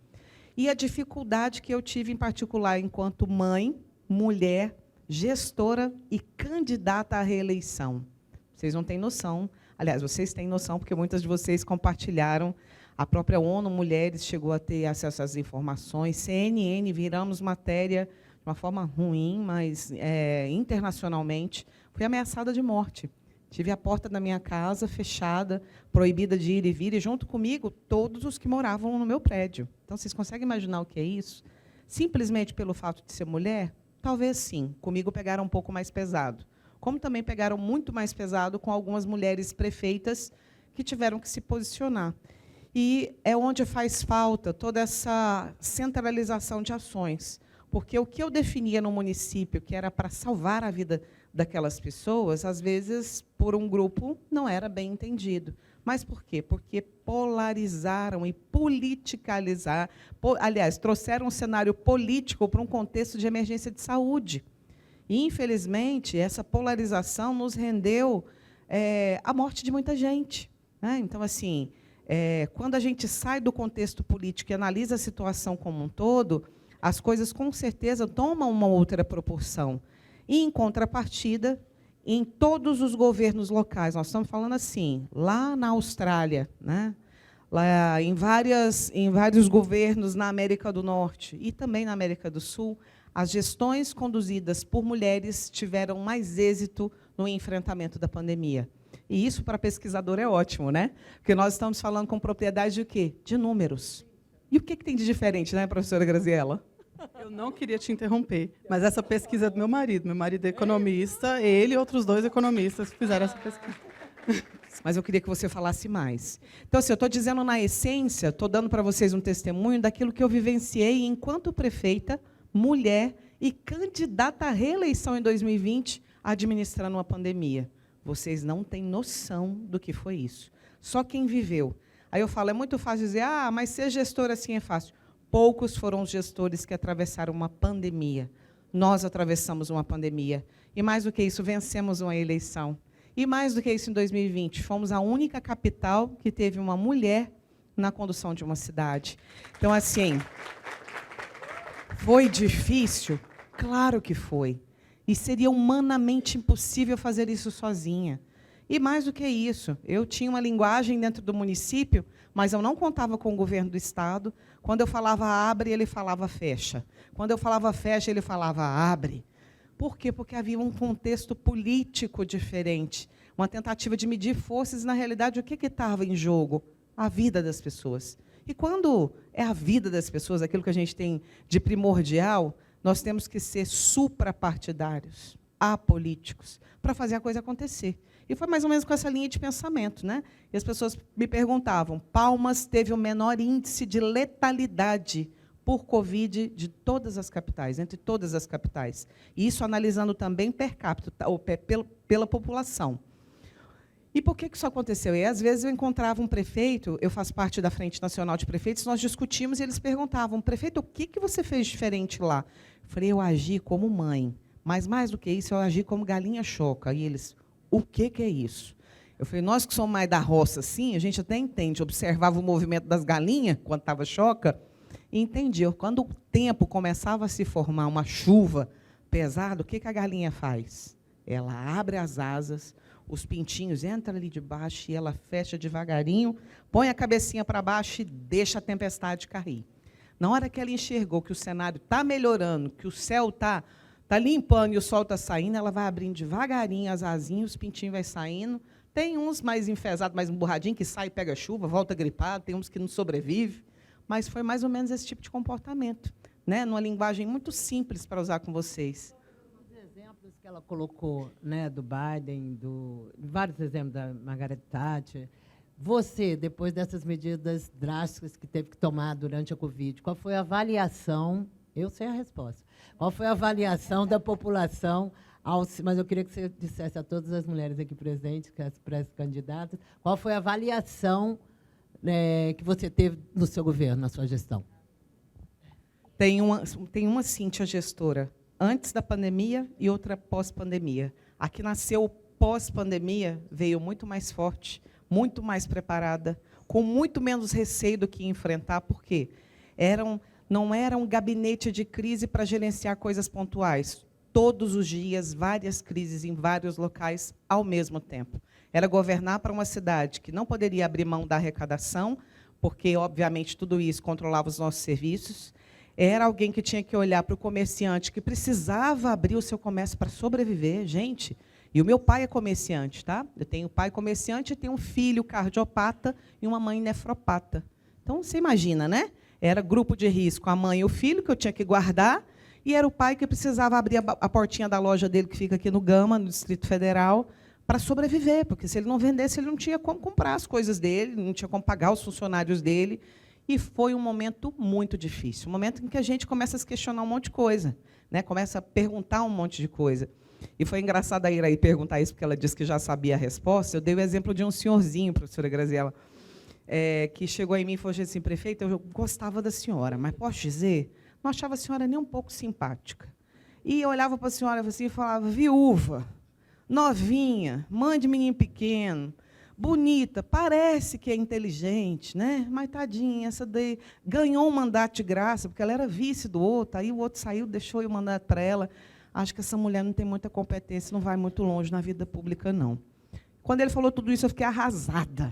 E a dificuldade que eu tive, em particular, enquanto mãe, mulher, gestora e candidata à reeleição. Vocês não têm noção. Aliás, vocês têm noção, porque muitas de vocês compartilharam. A própria ONU Mulheres chegou a ter acesso às informações. CNN, viramos matéria de uma forma ruim, mas internacionalmente. Fui ameaçada de morte. Tive a porta da minha casa fechada, proibida de ir e vir, e junto comigo, todos os que moravam no meu prédio. Então, vocês conseguem imaginar o que é isso? Simplesmente pelo fato de ser mulher? Talvez sim. Comigo pegaram um pouco mais pesado. Como também pegaram muito mais pesado com algumas mulheres prefeitas que tiveram que se posicionar. E é onde faz falta toda essa centralização de ações. Porque o que eu definia no município, que era para salvar a vida daquelas pessoas, às vezes, por um grupo, não era bem entendido. Mas por quê? Porque polarizaram e politicalizaram, aliás, trouxeram um cenário político para um contexto de emergência de saúde. E, infelizmente, essa polarização nos rendeu a morte de muita gente. Né? Então, assim, quando a gente sai do contexto político e analisa a situação como um todo, as coisas, com certeza, tomam uma outra proporção. E, em contrapartida, em todos os governos locais, nós estamos falando assim, lá na Austrália, né? Lá em vários governos na América do Norte e também na América do Sul, as gestões conduzidas por mulheres tiveram mais êxito no enfrentamento da pandemia. E isso, para pesquisador, é ótimo, né? Porque nós estamos falando com propriedade de quê? De números. E o que tem de diferente, né, professora Graziela? Eu não queria te interromper, mas essa pesquisa é do meu marido. Meu marido é economista, ele e outros 2 economistas fizeram essa pesquisa. Mas eu queria que você falasse mais. Então, assim, eu estou dizendo, na essência, estou dando para vocês um testemunho daquilo que eu vivenciei enquanto prefeita, mulher e candidata à reeleição em 2020, administrando uma pandemia. Vocês não têm noção do que foi isso. Só quem viveu. Aí eu falo, é muito fácil dizer, mas ser gestor assim é fácil. Poucos foram os gestores que atravessaram uma pandemia. Nós atravessamos uma pandemia. E, mais do que isso, vencemos uma eleição. E, mais do que isso, em 2020, fomos a única capital que teve uma mulher na condução de uma cidade. Então, assim, foi difícil? Claro que foi. E seria humanamente impossível fazer isso sozinha. E, mais do que isso, eu tinha uma linguagem dentro do município, mas eu não contava com o governo do Estado. Quando eu falava abre, ele falava fecha. Quando eu falava fecha, ele falava abre. Por quê? Porque havia um contexto político diferente, uma tentativa de medir forças. Na realidade, o que estava em jogo? A vida das pessoas. E quando é a vida das pessoas, aquilo que a gente tem de primordial, nós temos que ser suprapartidários, apolíticos, para fazer a coisa acontecer. E foi mais ou menos com essa linha de pensamento, né? E as pessoas me perguntavam, Palmas teve o menor índice de letalidade por Covid de todas as capitais, entre todas as capitais. E isso analisando também per capita, ou pela população. E por que isso aconteceu? E, às vezes, eu encontrava um prefeito, eu faço parte da Frente Nacional de Prefeitos, nós discutimos e eles perguntavam, prefeito, o que você fez diferente lá? Eu falei, eu agi como mãe, mas mais do que isso, eu agi como galinha choca. E eles, o que é isso? Eu falei, nós que somos mais da roça, assim, a gente até entende, observava o movimento das galinhas, quando estava choca, e entendia. Quando o tempo começava a se formar uma chuva pesada, o que a galinha faz? Ela abre as asas, os pintinhos entram ali debaixo e ela fecha devagarinho, põe a cabecinha para baixo e deixa a tempestade cair. Na hora que ela enxergou que o cenário está melhorando, que o céu está limpando e o sol está saindo, ela vai abrindo devagarinho as asinhas, os pintinhos vão saindo. Tem uns mais enfesados, mais emburradinhos, que sai e pega chuva, volta gripado, tem uns que não sobrevivem. Mas foi mais ou menos esse tipo de comportamento, né? Numa linguagem muito simples para usar com vocês. Os exemplos que ela colocou, né, do Biden, vários exemplos da Margaret Thatcher. Você, depois dessas medidas drásticas que teve que tomar durante a Covid, qual foi a avaliação? Eu sei a resposta. Qual foi a avaliação da população? Mas eu queria que você dissesse a todas as mulheres aqui presentes, que as pré-candidatas, qual foi a avaliação que você teve no seu governo, na sua gestão? Tem uma Cíntia gestora antes da pandemia e outra pós-pandemia. A que nasceu pós-pandemia veio muito mais forte, muito mais preparada, com muito menos receio do que enfrentar, porque não era um gabinete de crise para gerenciar coisas pontuais. Todos os dias, várias crises em vários locais ao mesmo tempo. Era governar para uma cidade que não poderia abrir mão da arrecadação, porque, obviamente, tudo isso controlava os nossos serviços. Era alguém que tinha que olhar para o comerciante, que precisava abrir o seu comércio para sobreviver. Gente, e o meu pai é comerciante, tá? Eu tenho um pai comerciante e tenho um filho cardiopata e uma mãe nefropata. Então, você imagina, né? Era grupo de risco, a mãe e o filho, que eu tinha que guardar, e era o pai que precisava abrir a portinha da loja dele, que fica aqui no Gama, no Distrito Federal, para sobreviver, porque se ele não vendesse, ele não tinha como comprar as coisas dele, não tinha como pagar os funcionários dele. E foi um momento muito difícil, um momento em que a gente começa a se questionar um monte de coisa, né? Começa a perguntar um monte de coisa. E foi engraçado a Iraí perguntar isso, porque ela disse que já sabia a resposta. Eu dei o exemplo de um senhorzinho, professora Graziela, que chegou em mim e falou assim: prefeita, eu gostava da senhora, mas posso dizer, não achava a senhora nem um pouco simpática. E eu olhava para a senhora assim e falava: viúva, novinha, mãe de menino pequeno, bonita, parece que é inteligente, né? Mas, tadinha, essa daí ganhou um mandato de graça, porque ela era vice do outro, aí o outro saiu, deixou o mandato para ela. Acho que essa mulher não tem muita competência, não vai muito longe na vida pública, não. Quando ele falou tudo isso, eu fiquei arrasada.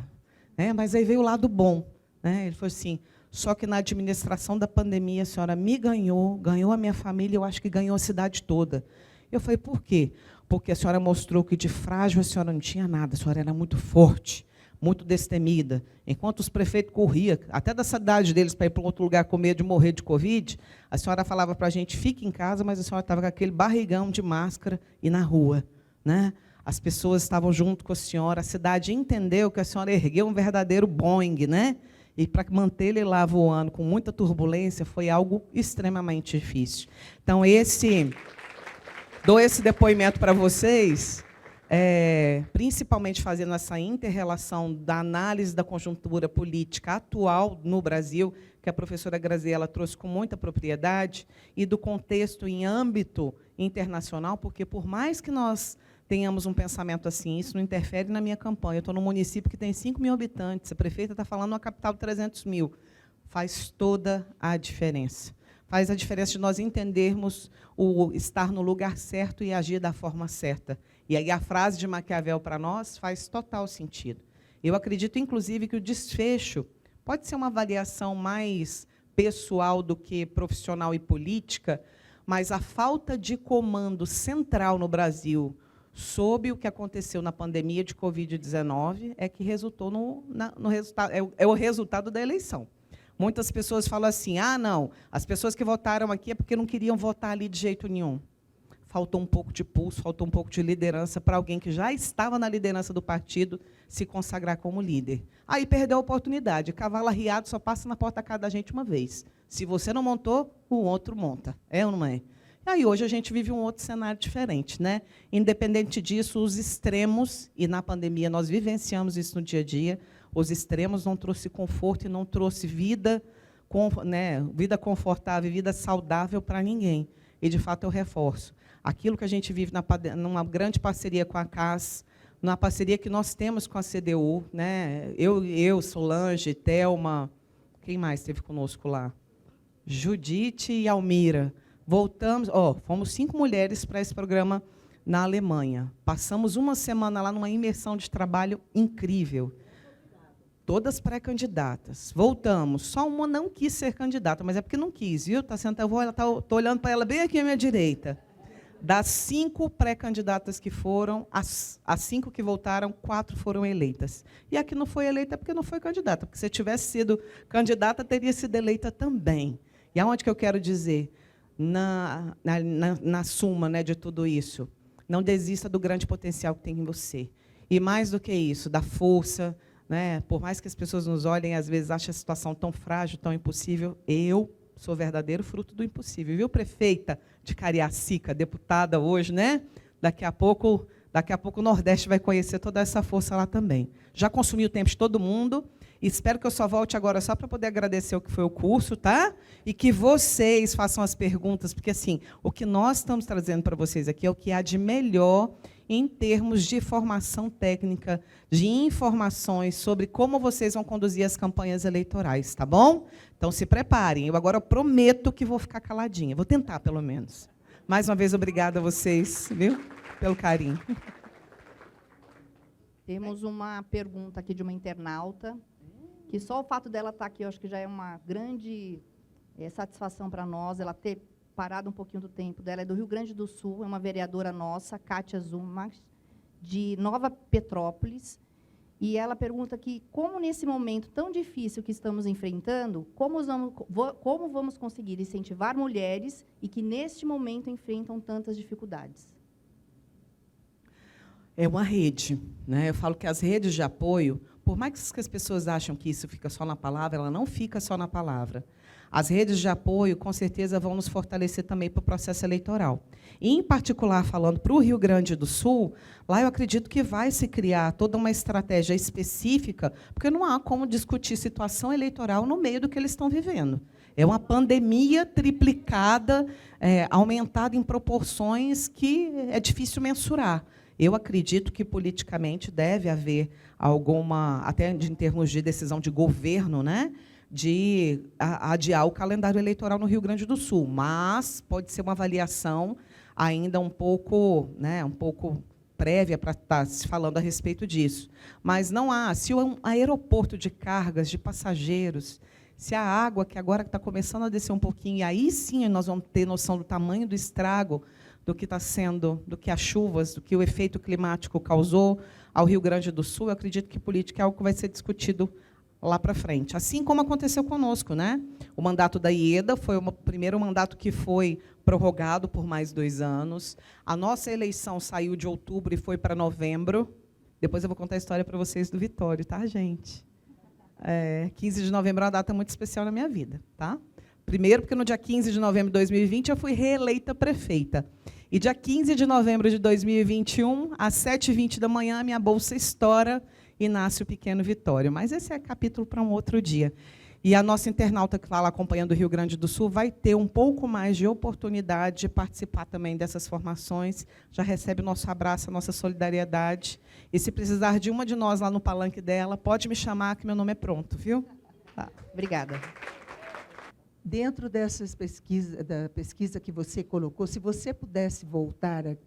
Mas aí veio o lado bom. Ele falou assim: só que na administração da pandemia a senhora me ganhou a minha família, eu acho que ganhou a cidade toda. Eu falei: por quê? Porque a senhora mostrou que de frágil a senhora não tinha nada, a senhora era muito forte, muito destemida. Enquanto os prefeitos corriam, até da cidade deles, para ir para outro lugar com medo de morrer de Covid, a senhora falava para a gente: fique em casa, mas a senhora estava com aquele barrigão de máscara e na rua, né? As pessoas estavam junto com a senhora, a cidade entendeu que a senhora ergueu um verdadeiro Boeing, né? E para manter ele lá voando com muita turbulência foi algo extremamente difícil. Então, dou esse depoimento para vocês, principalmente fazendo essa inter-relação da análise da conjuntura política atual no Brasil, que a professora Graziela trouxe com muita propriedade, e do contexto em âmbito internacional, porque, por mais que nós tenhamos um pensamento assim, isso não interfere na minha campanha. Eu estou num município que tem 5 mil habitantes, a prefeita está falando uma capital de 300 mil. Faz toda a diferença. Faz a diferença de nós entendermos o estar no lugar certo e agir da forma certa. E aí a frase de Maquiavel para nós faz total sentido. Eu acredito, inclusive, que o desfecho pode ser uma avaliação mais pessoal do que profissional e política, mas a falta de comando central no Brasil sob o que aconteceu na pandemia de Covid-19 é que resultou no resultado, é o resultado da eleição. Muitas pessoas falam assim: não, as pessoas que votaram aqui é porque não queriam votar ali de jeito nenhum. Faltou um pouco de pulso, faltou um pouco de liderança para alguém que já estava na liderança do partido se consagrar como líder. Aí perdeu a oportunidade. Cavalo arriado só passa na porta da casa da gente uma vez. Se você não montou, o outro monta. É ou não é? E aí hoje a gente vive um outro cenário diferente, né? Independente disso, os extremos, e na pandemia nós vivenciamos isso no dia a dia, os extremos não trouxe conforto e não trouxe vida, vida confortável, vida saudável para ninguém. E, de fato, eu reforço. Aquilo que a gente vive numa grande parceria com a CAS, numa parceria que nós temos com a CDU, né? Eu, Solange, Thelma, quem mais esteve conosco lá? Judite e Almira. Voltamos, fomos 5 mulheres para esse programa na Alemanha. Passamos uma semana lá numa imersão de trabalho incrível. Todas pré-candidatas. Voltamos. Só uma não quis ser candidata, mas é porque não quis, viu? Estou olhando para ela bem aqui à minha direita. Das 5 pré-candidatas que foram, as 5 que voltaram, 4 foram eleitas. E a que não foi eleita é porque não foi candidata. Porque se tivesse sido candidata, teria sido eleita também. E aonde que eu quero dizer? Na suma, né, de tudo isso. Não desista do grande potencial que tem em você. E mais do que isso, da força, né? Por mais que as pessoas nos olhem, às vezes achem a situação tão frágil, tão impossível, eu sou verdadeiro fruto do impossível. Viu, prefeita de Cariacica, deputada hoje, né? Daqui a pouco o Nordeste vai conhecer toda essa força lá também. Já consumi o tempo de todo mundo. Espero que eu só volte agora só para poder agradecer o que foi o curso, tá? E que vocês façam as perguntas, porque assim, o que nós estamos trazendo para vocês aqui é o que há de melhor em termos de formação técnica, de informações sobre como vocês vão conduzir as campanhas eleitorais, tá bom? Então, se preparem. Eu agora prometo que vou ficar caladinha. Vou tentar, pelo menos. Mais uma vez, obrigada a vocês, viu? Pelo carinho. Temos uma pergunta aqui de uma internauta, que só o fato dela estar aqui, eu acho que já é uma grande satisfação para nós, ela ter parado um pouquinho do tempo dela. É do Rio Grande do Sul, é uma vereadora nossa, Kátia Zuma, de Nova Petrópolis, e ela pergunta aqui, como nesse momento tão difícil que estamos enfrentando, como vamos conseguir incentivar mulheres e que, neste momento, enfrentam tantas dificuldades? É uma rede, né? Eu falo que as redes de apoio, por mais que as pessoas acham que isso fica só na palavra, ela não fica só na palavra. As redes de apoio, com certeza, vão nos fortalecer também para o processo eleitoral. E, em particular, falando para o Rio Grande do Sul, lá eu acredito que vai se criar toda uma estratégia específica, porque não há como discutir situação eleitoral no meio do que eles estão vivendo. É uma pandemia triplicada, aumentada em proporções que é difícil mensurar. Eu acredito que, politicamente, deve haver alguma, até em termos de decisão de governo, né, de adiar o calendário eleitoral no Rio Grande do Sul, mas pode ser uma avaliação ainda um pouco prévia para estar se falando a respeito disso. Mas não há, se o aeroporto de cargas, de passageiros, se a água, que agora está começando a descer um pouquinho, e aí sim nós vamos ter noção do tamanho do estrago, do que está sendo, do que as chuvas, do que o efeito climático causou ao Rio Grande do Sul, eu acredito que política é algo que vai ser discutido lá para frente. Assim como aconteceu conosco, né? O mandato da Ieda foi o primeiro mandato que foi prorrogado por mais 2 anos. A nossa eleição saiu de outubro e foi para novembro. Depois eu vou contar a história para vocês do Vitório, tá, gente? 15 de novembro é uma data muito especial na minha vida, tá? Primeiro, porque no dia 15 de novembro de 2020 eu fui reeleita prefeita. E dia 15 de novembro de 2021, às 7h20 da manhã, a minha bolsa estoura e nasce o pequeno Vitório. Mas esse é capítulo para um outro dia. E a nossa internauta que está lá acompanhando o Rio Grande do Sul vai ter um pouco mais de oportunidade de participar também dessas formações. Já recebe o nosso abraço, a nossa solidariedade. E se precisar de uma de nós lá no palanque dela, pode me chamar, que meu nome é pronto, viu? Tá, obrigada. Dentro dessas da pesquisa que você colocou, se você pudesse voltar a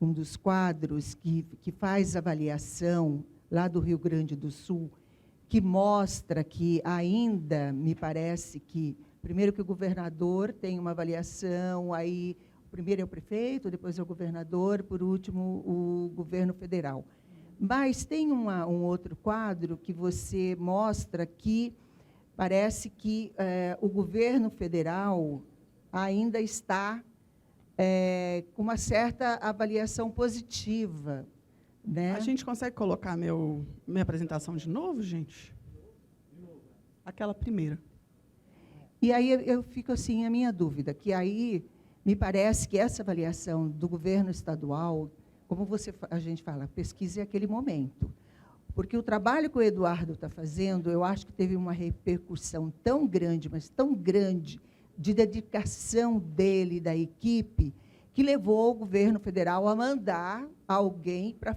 um dos quadros que faz avaliação lá do Rio Grande do Sul, que mostra que ainda, me parece que, primeiro que o governador tem uma avaliação, aí primeiro é o prefeito, depois é o governador, por último o governo federal. Mas tem um outro quadro que você mostra que parece que o governo federal ainda está com uma certa avaliação positiva, né? A gente consegue colocar minha apresentação de novo, gente? Aquela primeira. E aí eu fico assim, a minha dúvida, que aí me parece que essa avaliação do governo estadual, como a gente fala, pesquisa é aquele momento. Porque o trabalho que o Eduardo está fazendo, eu acho que teve uma repercussão tão grande, mas tão grande, de dedicação dele, da equipe, que levou o governo federal a mandar alguém para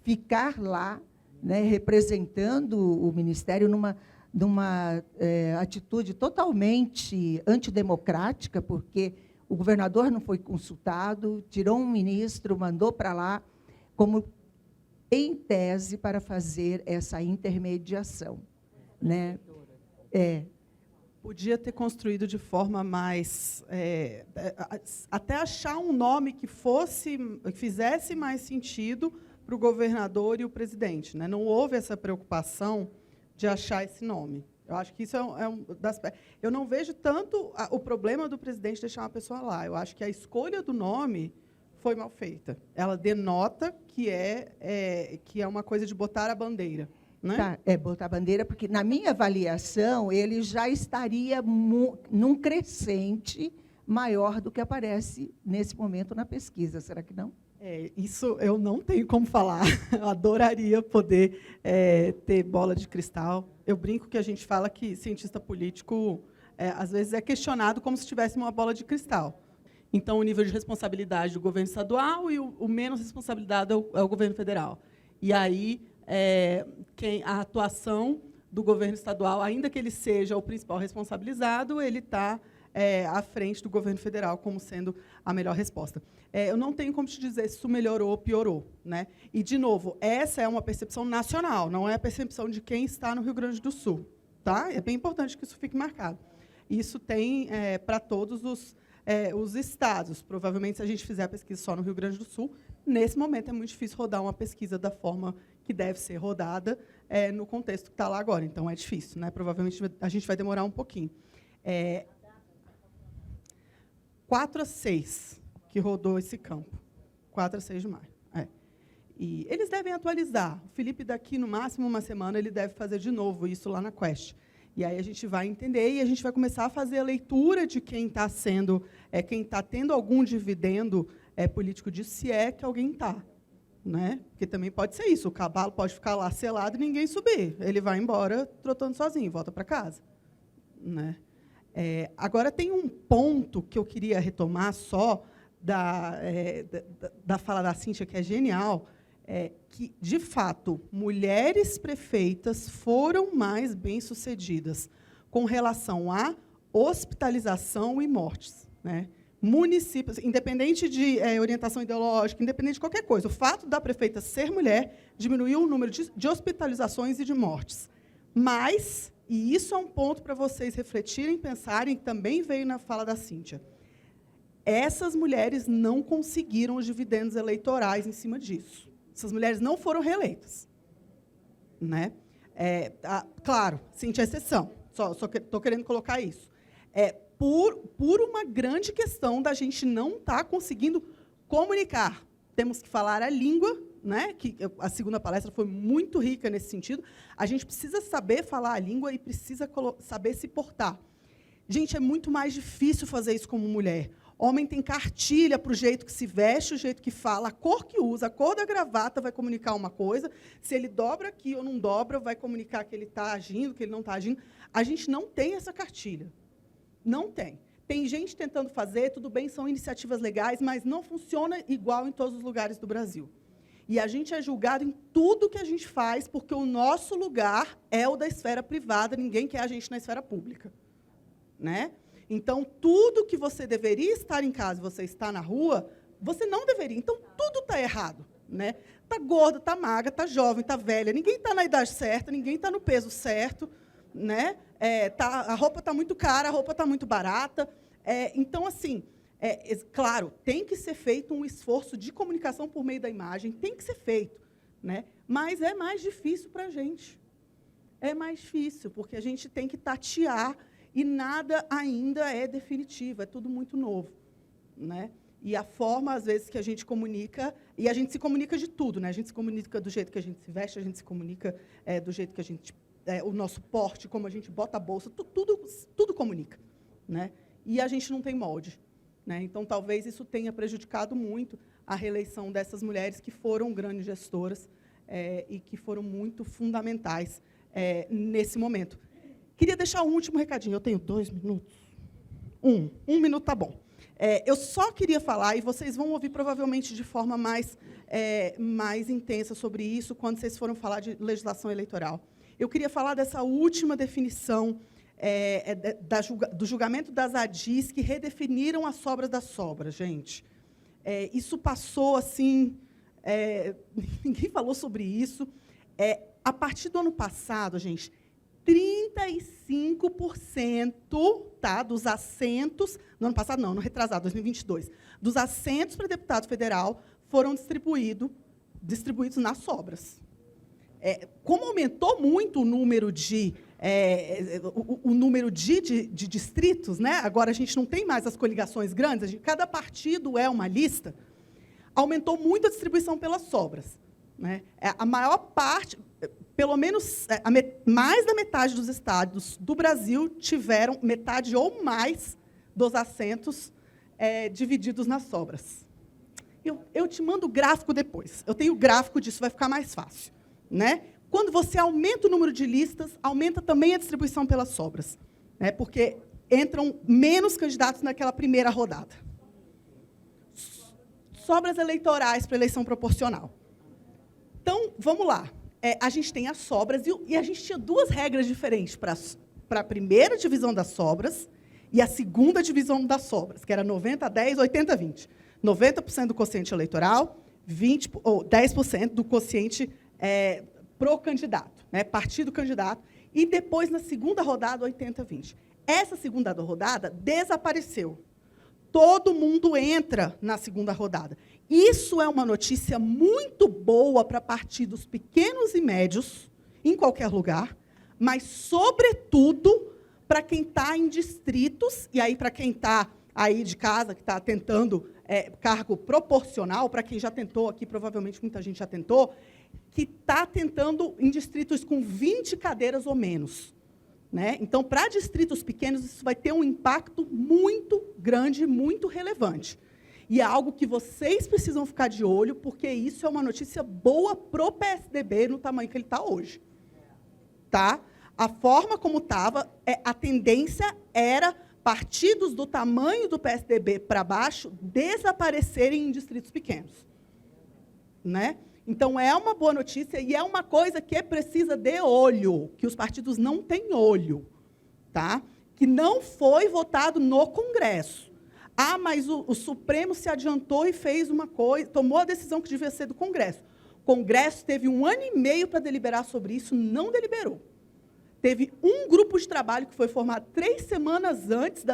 ficar lá, né, representando o Ministério numa atitude totalmente antidemocrática, porque O governador não foi consultado, tirou um ministro, mandou para lá, como em tese para fazer essa intermediação, né? Podia ter construído de forma mais até achar um nome que fizesse mais sentido para o governador e o presidente, né? Não houve essa preocupação de achar esse nome. Eu acho que isso eu não vejo tanto o problema do presidente deixar uma pessoa lá. Eu acho que a escolha do nome foi mal feita. Ela denota que é uma coisa de botar a bandeira, né? Tá, botar a bandeira, porque, na minha avaliação, ele já estaria num crescente maior do que aparece nesse momento na pesquisa. Será que não? Isso eu não tenho como falar. Eu adoraria poder ter bola de cristal. Eu brinco que a gente fala que cientista político, às vezes, é questionado como se tivesse uma bola de cristal. Então, o nível de responsabilidade do governo estadual e o menos responsabilidade é o governo federal. E aí, a atuação do governo estadual, ainda que ele seja o principal responsabilizado, ele está à frente do governo federal como sendo a melhor resposta. Eu não tenho como te dizer se isso melhorou ou piorou, né? E, de novo, essa é uma percepção nacional, não é a percepção de quem está no Rio Grande do Sul. Tá? É bem importante que isso fique marcado. Isso tem para todos os estados. Provavelmente, se a gente fizer a pesquisa só no Rio Grande do Sul, nesse momento é muito difícil rodar uma pesquisa da forma que deve ser rodada no contexto que está lá agora. Então, é difícil, né? Provavelmente, a gente vai demorar um pouquinho. 4 a 6 que rodou esse campo. 4 a 6 de maio. E eles devem atualizar. O Felipe, daqui, no máximo, uma semana, ele deve fazer de novo isso lá na Quest. E aí a gente vai entender e a gente vai começar a fazer a leitura de quem está quem está tendo algum dividendo político disso, se é que alguém está. Né? Porque também pode ser isso. O cavalo pode ficar lá selado e ninguém subir. Ele vai embora trotando sozinho, volta para casa. Né? Agora, tem um ponto que eu queria retomar só da fala da Cíntia, que é genial, que, de fato, mulheres prefeitas foram mais bem-sucedidas com relação à hospitalização e mortes. Né? Municípios, independente de orientação ideológica, independente de qualquer coisa, o fato da prefeita ser mulher diminuiu o número de hospitalizações e de mortes. Mas, e isso é um ponto para vocês refletirem, pensarem, que também veio na fala da Cíntia, essas mulheres não conseguiram os dividendos eleitorais em cima disso. Essas mulheres não foram reeleitas. Né? Claro, Cíntia é exceção, só estou querendo colocar isso. Por uma grande questão da gente não estar conseguindo comunicar. Temos que falar a língua, né? Que a segunda palestra foi muito rica nesse sentido. A gente precisa saber falar a língua e precisa saber se portar. Gente, é muito mais difícil fazer isso como mulher. Homem tem cartilha para o jeito que se veste, o jeito que fala, a cor que usa, a cor da gravata vai comunicar uma coisa. Se ele dobra aqui ou não dobra, vai comunicar que ele está agindo, que ele não está agindo. A gente não tem essa cartilha. Não tem. Tem gente tentando fazer, tudo bem, são iniciativas legais, mas não funciona igual em todos os lugares do Brasil. E a gente é julgado em tudo que a gente faz, porque o nosso lugar é o da esfera privada, ninguém quer a gente na esfera pública. Né? Então, tudo que você deveria estar em casa, você está na rua, você não deveria. Então, tudo está errado. Né? Está gorda, está magra, está jovem, está velha, ninguém está na idade certa, ninguém está no peso certo. Né? A roupa está muito cara, a roupa está muito barata. Então, assim, claro, tem que ser feito um esforço de comunicação por meio da imagem, tem que ser feito. Né? Mas é mais difícil para a gente. É mais difícil, porque a gente tem que tatear e nada ainda é definitivo, é tudo muito novo. Né? E a forma, às vezes, que a gente comunica, e a gente se comunica de tudo, né? A gente se comunica do jeito que a gente se veste, a gente se comunica do jeito que a gente... o nosso porte, como a gente bota a bolsa, tudo comunica. Né? E a gente não tem molde. Né? Então, talvez isso tenha prejudicado muito a reeleição dessas mulheres que foram grandes gestoras e que foram muito fundamentais nesse momento. Queria deixar um último recadinho. Eu tenho 2 minutos? 1 minuto está bom. Eu só queria falar, e vocês vão ouvir provavelmente de forma mais intensa sobre isso quando vocês forem falar de legislação eleitoral. Eu queria falar dessa última definição do julgamento das ADIs que redefiniram as sobras das sobras, gente. Isso passou assim, ninguém falou sobre isso. A partir do ano passado, gente, 35%, tá, dos assentos, no ano passado não, no retrasado, 2022, dos assentos para deputado federal foram distribuídos nas sobras. Como aumentou muito o número de distritos, né? Agora a gente não tem mais as coligações grandes, cada partido é uma lista, aumentou muito a distribuição pelas sobras, né? A maior parte, pelo menos mais da metade dos estados do Brasil tiveram metade ou mais dos assentos divididos nas sobras. Eu te mando o gráfico depois. Eu tenho o gráfico disso, vai ficar mais fácil, né? Quando você aumenta o número de listas, aumenta também a distribuição pelas sobras, né? Porque entram menos candidatos naquela primeira rodada. Sobras eleitorais para eleição proporcional. Então, vamos lá. A gente tem as sobras, e a gente tinha duas regras diferentes para a primeira divisão das sobras e a segunda divisão das sobras, que era 90-10, 80-20. 90% do quociente eleitoral, 10% do quociente pro candidato, né, partido candidato, e depois, na segunda rodada, 80-20. Essa segunda rodada desapareceu. Todo mundo entra na segunda rodada. Isso é uma notícia muito boa para partidos pequenos e médios, em qualquer lugar, mas, sobretudo, para quem está em distritos, e aí para quem está aí de casa, que está tentando cargo proporcional, para quem já tentou aqui, provavelmente muita gente já tentou, que está tentando em distritos com 20 cadeiras ou menos, né? Então, para distritos pequenos, isso vai ter um impacto muito grande, muito relevante. E é algo que vocês precisam ficar de olho, porque isso é uma notícia boa para o PSDB no tamanho que ele está hoje. Tá? A forma como estava, a tendência era partidos do tamanho do PSDB para baixo desaparecerem em distritos pequenos, né? Então, é uma boa notícia e é uma coisa que precisa de olho, que os partidos não têm olho, tá? Que não foi votado no Congresso. Ah, mas o Supremo se adiantou e fez uma coisa, tomou a decisão que devia ser do Congresso. O Congresso teve 1 ano e meio para deliberar sobre isso, não deliberou. Teve um grupo de trabalho que foi formado 3 semanas antes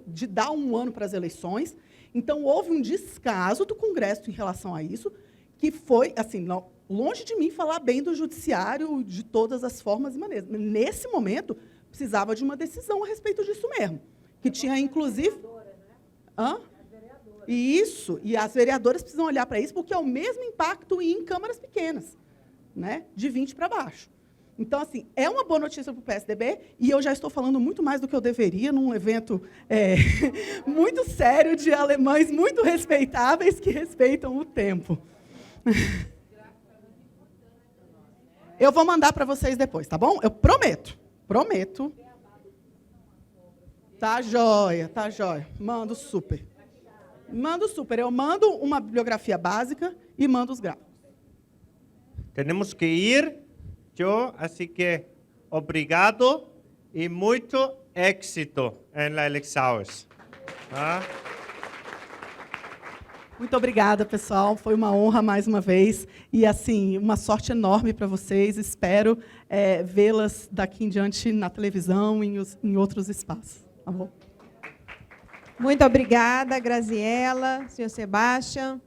de dar 1 ano para as eleições. Então, houve um descaso do Congresso em relação a isso, que foi, assim, longe de mim falar bem do judiciário de todas as formas e maneiras. Nesse momento, precisava de uma decisão a respeito disso mesmo, que tinha, inclusive... Hã? Isso, e as vereadoras precisam olhar para isso, porque é o mesmo impacto em câmaras pequenas, né, de 20 para baixo. Então, assim, é uma boa notícia para o PSDB, e eu já estou falando muito mais do que eu deveria num evento muito sério de alemães muito respeitáveis que respeitam o tempo. Eu vou mandar para vocês depois, tá bom? Eu prometo, prometo. Tá joia, tá joia. Mando super. Mando super. Eu mando uma bibliografia básica e mando os gráficos. Temos que ir, assim que obrigado e muito êxito nas eleições. Ah? Muito obrigada, pessoal. Foi uma honra mais uma vez. E, assim, uma sorte enorme para vocês. Espero vê-las daqui em diante na televisão e em outros espaços. Tá bom? Muito obrigada, Graziela, senhor Sebastião.